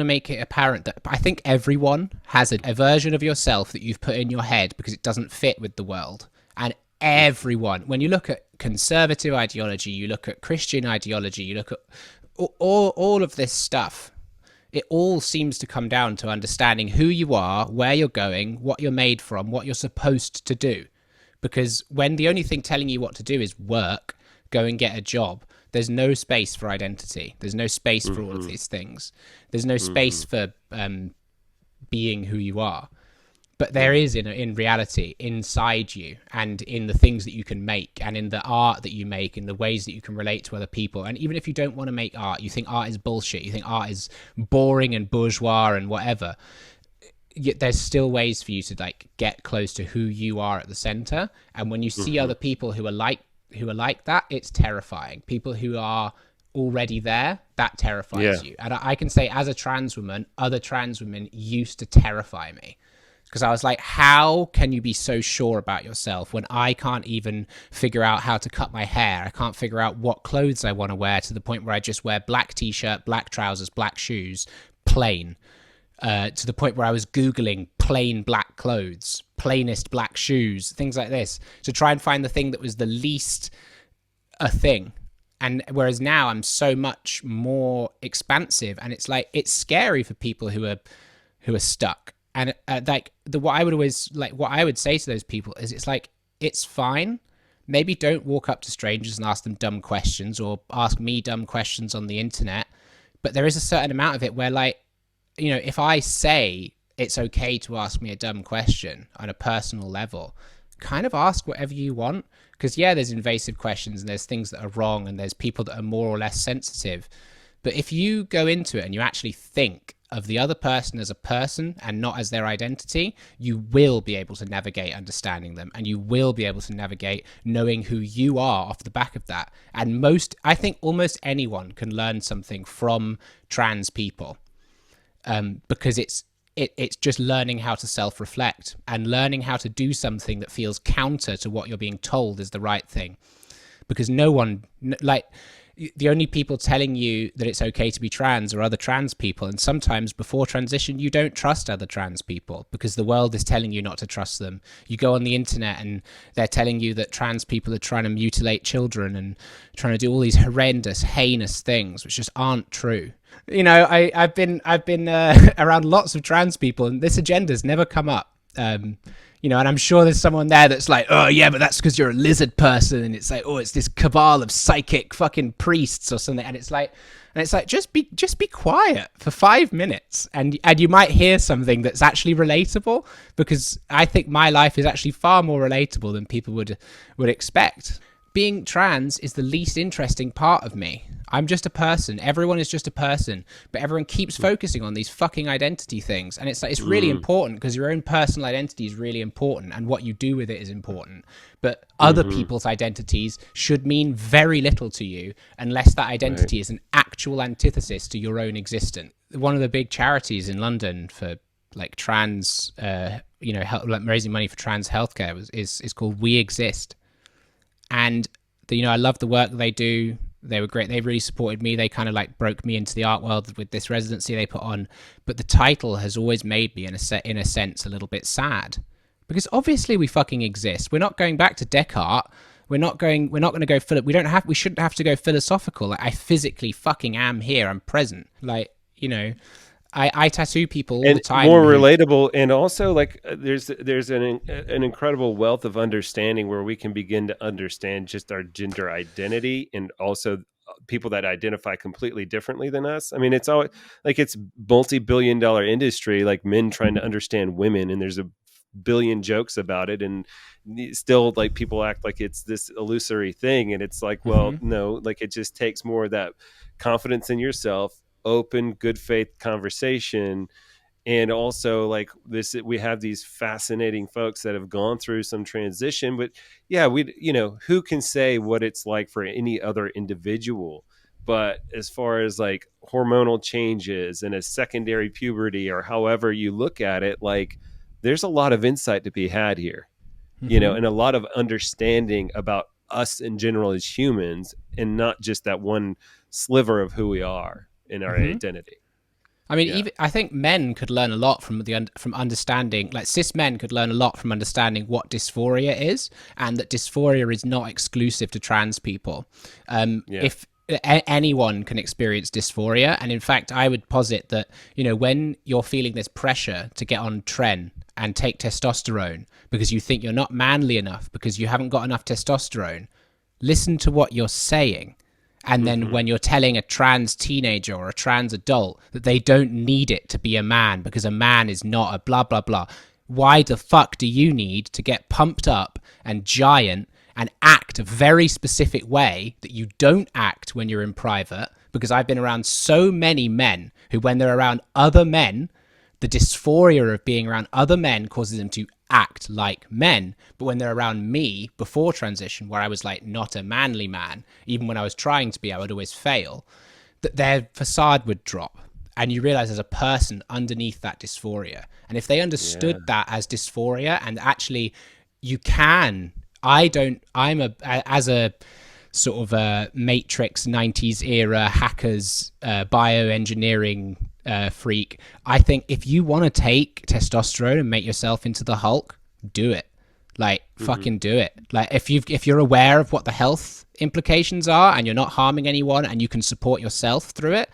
make it apparent that I think everyone has a version of yourself that you've put in your head because it doesn't fit with the world. And everyone, when you look at conservative ideology, you look at Christian ideology, you look at all of this stuff, it all seems to come down to understanding who you are, where you're going, what you're made from, what you're supposed to do. Because when the only thing telling you what to do is work, go and get a job, there's no space for identity. There's no space for all of Mm-hmm. these things. There's no Mm-hmm. space for being who you are. But there Mm-hmm. is in reality inside you, and in the things that you can make, and in the art that you make, in the ways that you can relate to other people. And even if you don't want to make art, you think art is bullshit, you think art is boring and bourgeois and whatever, yet there's still ways for you to like get close to who you are at the center. And when you see Mm-hmm. other people who are like who are like that, it's terrifying. People who are already there, that Yeah. terrifies you. And I can say, as a trans woman, other trans women used to terrify me, because I was like, how can you be so sure about yourself when I can't even figure out how to cut my hair? I can't figure out what clothes I want to wear, to the point where I just wear black t-shirt, black trousers, black shoes, plain. To the point where I was Googling plain black clothes, plainest black shoes, things like this, to try and find the thing that was the least a thing. And whereas now I'm so much more expansive, and it's like, it's scary for people who are stuck. And what I would say to those people is, it's like, it's fine. Maybe don't walk up to strangers and ask them dumb questions, or ask me dumb questions on the internet. But there is a certain amount of it where, like, if I say it's okay to ask me a dumb question on a personal level, kind of ask whatever you want. Because there's invasive questions, and there's things that are wrong, and there's people that are more or less sensitive. But if you go into it and you actually think of the other person as a person and not as their identity, you will be able to navigate understanding them, and you will be able to navigate knowing who you are off the back of that. And I think almost anyone can learn something from trans people, because it's just learning how to self-reflect and learning how to do something that feels counter to what you're being told is the right thing. Because no one, like, the only people telling you that it's okay to be trans are other trans people. And sometimes before transition, you don't trust other trans people because the world is telling you not to trust them. You go on the internet and they're telling you that trans people are trying to mutilate children and trying to do all these horrendous, heinous things, which just aren't true. I've been around lots of trans people, and this agenda's never come up. And I'm sure there's someone there that's like, oh yeah, but that's because you're a lizard person, and it's like, oh, it's this cabal of psychic fucking priests or something, and it's like, just be quiet for 5 minutes, and you might hear something that's actually relatable, because I think my life is actually far more relatable than people would expect. Being trans is the least interesting part of me. I'm just a person. Everyone is just a person, but everyone keeps focusing on these fucking identity things. And it's like, it's really important, because your own personal identity is really important, and what you do with it is important. But other people's identities should mean very little to you unless that identity is an actual antithesis to your own existence. One of the big charities in London for like trans, like raising money for trans healthcare is called We Exist. And I love the work they do. They were great. They really supported me. They kind of like broke me into the art world with this residency they put on. But the title has always made me, in a sense, a little bit sad, because obviously we fucking exist. We're not going back to Descartes. We're not going to go we shouldn't have to go philosophical. Like, I physically fucking am here. I'm present. Like, I tattoo people all the time. More relatable, and also like there's an incredible wealth of understanding where we can begin to understand just our gender identity, and also people that identify completely differently than us. I mean, it's all like, it's multi-billion-dollar industry, like men trying to understand women, and there's a billion jokes about it, and still like people act like it's this illusory thing, and it's like, well, no, like it just takes more of that confidence in yourself, open, good faith conversation. And also, like, we have these fascinating folks that have gone through some transition, but who can say what it's like for any other individual? But as far as like hormonal changes and a secondary puberty, or however you look at it, like, there's a lot of insight to be had here, and a lot of understanding about us in general as humans, and not just that one sliver of who we are in our identity. I mean, even I think men could learn a lot from understanding, like cis men could learn a lot from understanding what dysphoria is, and that dysphoria is not exclusive to trans people. If anyone can experience dysphoria, and in fact, I would posit that, when you're feeling this pressure to get on tren and take testosterone because you think you're not manly enough because you haven't got enough testosterone, listen to what you're saying. And then when you're telling a trans teenager or a trans adult that they don't need it to be a man because a man is not a blah, blah, blah, why the fuck do you need to get pumped up and giant and act a very specific way that you don't act when you're in private? Because I've been around so many men who, when they're around other men, the dysphoria of being around other men causes them to act like men. But when they're around me before transition, where I was like not a manly man, even when I was trying to be, I would always fail, that their facade would drop. And you realize there's a person underneath that dysphoria. And if they Yeah. understood that as dysphoria, and actually you can, as a sort of a Matrix 90s era hackers, bioengineering freak, I think if you want to take testosterone and make yourself into the Hulk, do it. Like, fucking do it. Like, if you're aware of what the health implications are and you're not harming anyone and you can support yourself through it,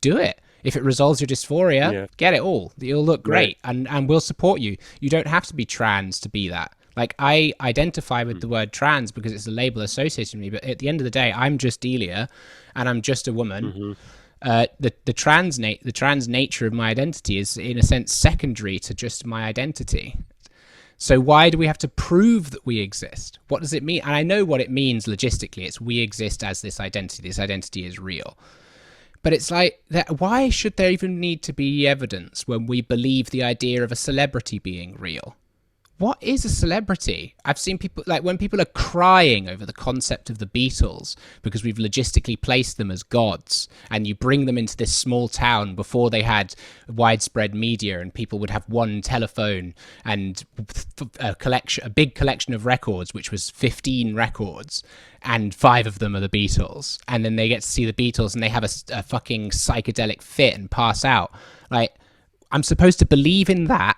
do it. If it resolves your dysphoria, Yeah. get it all. You'll look great, Right. and we'll support you. You don't have to be trans to be that. Like, I identify with the word trans because it's a label associated with me, but at the end of the day, I'm just Delia, and I'm just a woman. The trans nature of my identity is, in a sense, secondary to just my identity. So why do we have to prove that we exist? What does it mean? And I know what it means logistically. It's we exist as this identity. This identity is real. But it's like, why should there even need to be evidence when we believe the idea of a celebrity being real? What is a celebrity? I've seen people, like when people are crying over the concept of the Beatles because we've logistically placed them as gods, and you bring them into this small town before they had widespread media and people would have one telephone and a big collection of records, which was 15 records, and 5 of them are the Beatles. And then they get to see the Beatles and they have a fucking psychedelic fit and pass out. Like, I'm supposed to believe in that,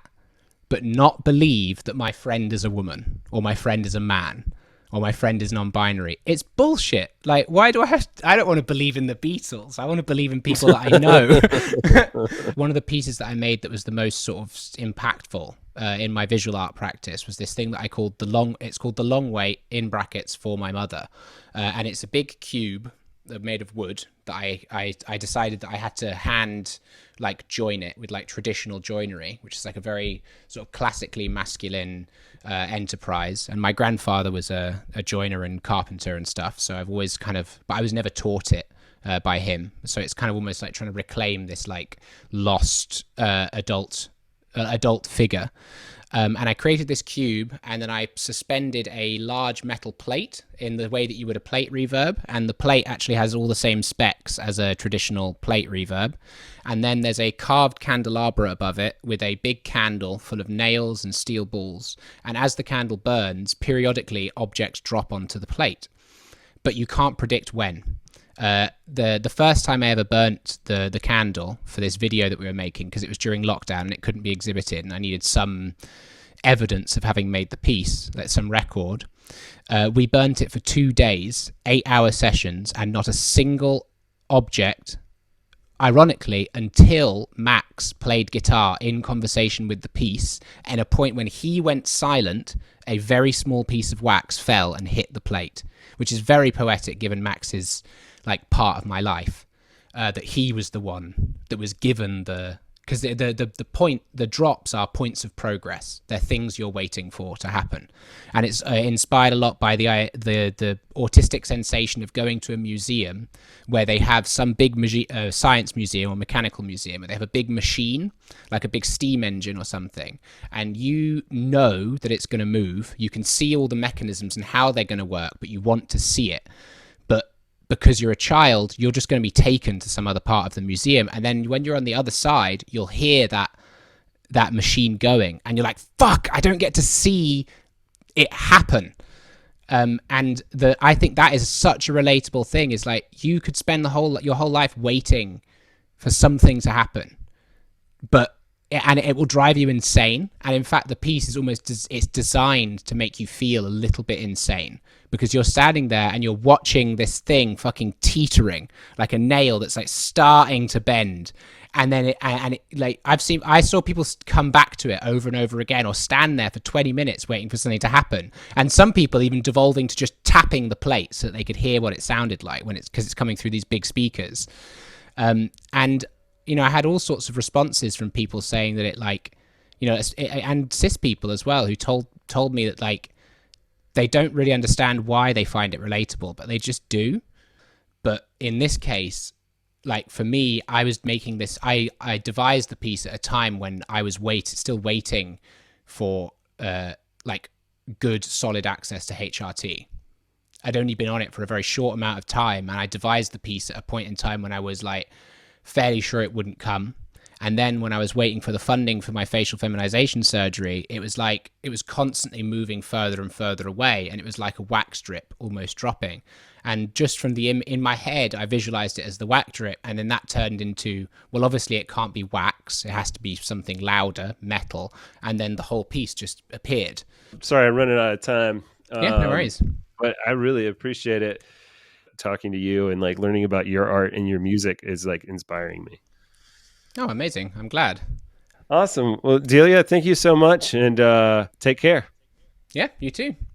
but not believe that my friend is a woman, or my friend is a man, or my friend is non-binary. It's bullshit. Like, why do I don't want to believe in the Beatles. I want to believe in people that I know. One of the pieces that I made that was the most sort of impactful in my visual art practice was this thing that I called it's called The Long Way, in brackets, for my mother. And it's a big cube made of wood that I decided that I had to hand like join it with like traditional joinery, which is like a very sort of classically masculine enterprise. And my grandfather was a joiner and carpenter and stuff, so I've always but I was never taught it by him. So it's kind of almost like trying to reclaim this like lost adult figure. And I created this cube, and then I suspended a large metal plate in the way that you would a plate reverb. And the plate actually has all the same specs as a traditional plate reverb. And then there's a carved candelabra above it with a big candle full of nails and steel balls. And as the candle burns, periodically objects drop onto the plate. But you can't predict when. The first time I ever burnt the candle for this video that we were making, because it was during lockdown and it couldn't be exhibited, and I needed some evidence of having made the piece, like some record. We burnt it for 2 days, 8-hour sessions, and not a single object, ironically, until Max played guitar in conversation with the piece. And a point when he went silent, a very small piece of wax fell and hit the plate, which is very poetic given Max's like part of my life, that he was the one that was given because the drops are points of progress. They're things you're waiting for to happen. And it's inspired a lot by the autistic sensation of going to a museum where they have some big science museum or mechanical museum, and they have a big machine, like a big steam engine or something, and you know that it's going to move. You can see all the mechanisms and how they're going to work, but you want to see it. But because you're a child, you're just going to be taken to some other part of the museum, and then when you're on the other side, you'll hear that machine going, and you're like, fuck, I don't get to see it happen. And I think that is such a relatable thing, is like, you could spend your whole life waiting for something to happen, and it will drive you insane. And in fact, the piece is it's designed to make you feel a little bit insane, because you're standing there and you're watching this thing fucking teetering like a nail that's like starting to bend. And then I saw people come back to it over and over again, or stand there for 20 minutes waiting for something to happen. And some people even devolving to just tapping the plate so that they could hear what it sounded like because it's coming through these big speakers. And I had all sorts of responses from people saying that it, like, and cis people as well, who told me that, like, they don't really understand why they find it relatable, but they just do. But in this case, like, for me, I was making this, I devised the piece at a time when I was still waiting for like good solid access to HRT. I'd only been on it for a very short amount of time, and I devised the piece at a point in time when I was like fairly sure it wouldn't come. And then when I was waiting for the funding for my facial feminization surgery, it was like it was constantly moving further and further away, and it was like a wax drip almost dropping. And just from the in my head, I visualized it as the wax drip, and then that turned into, well, obviously it can't be wax; it has to be something louder, metal. And then the whole piece just appeared. Sorry, I'm running out of time. Yeah, no worries. But I really appreciate it. Talking to you and like learning about your art and your music is like inspiring me. Oh, amazing! I'm glad. Awesome. Well, Delia, thank you so much, and take care. Yeah, you too.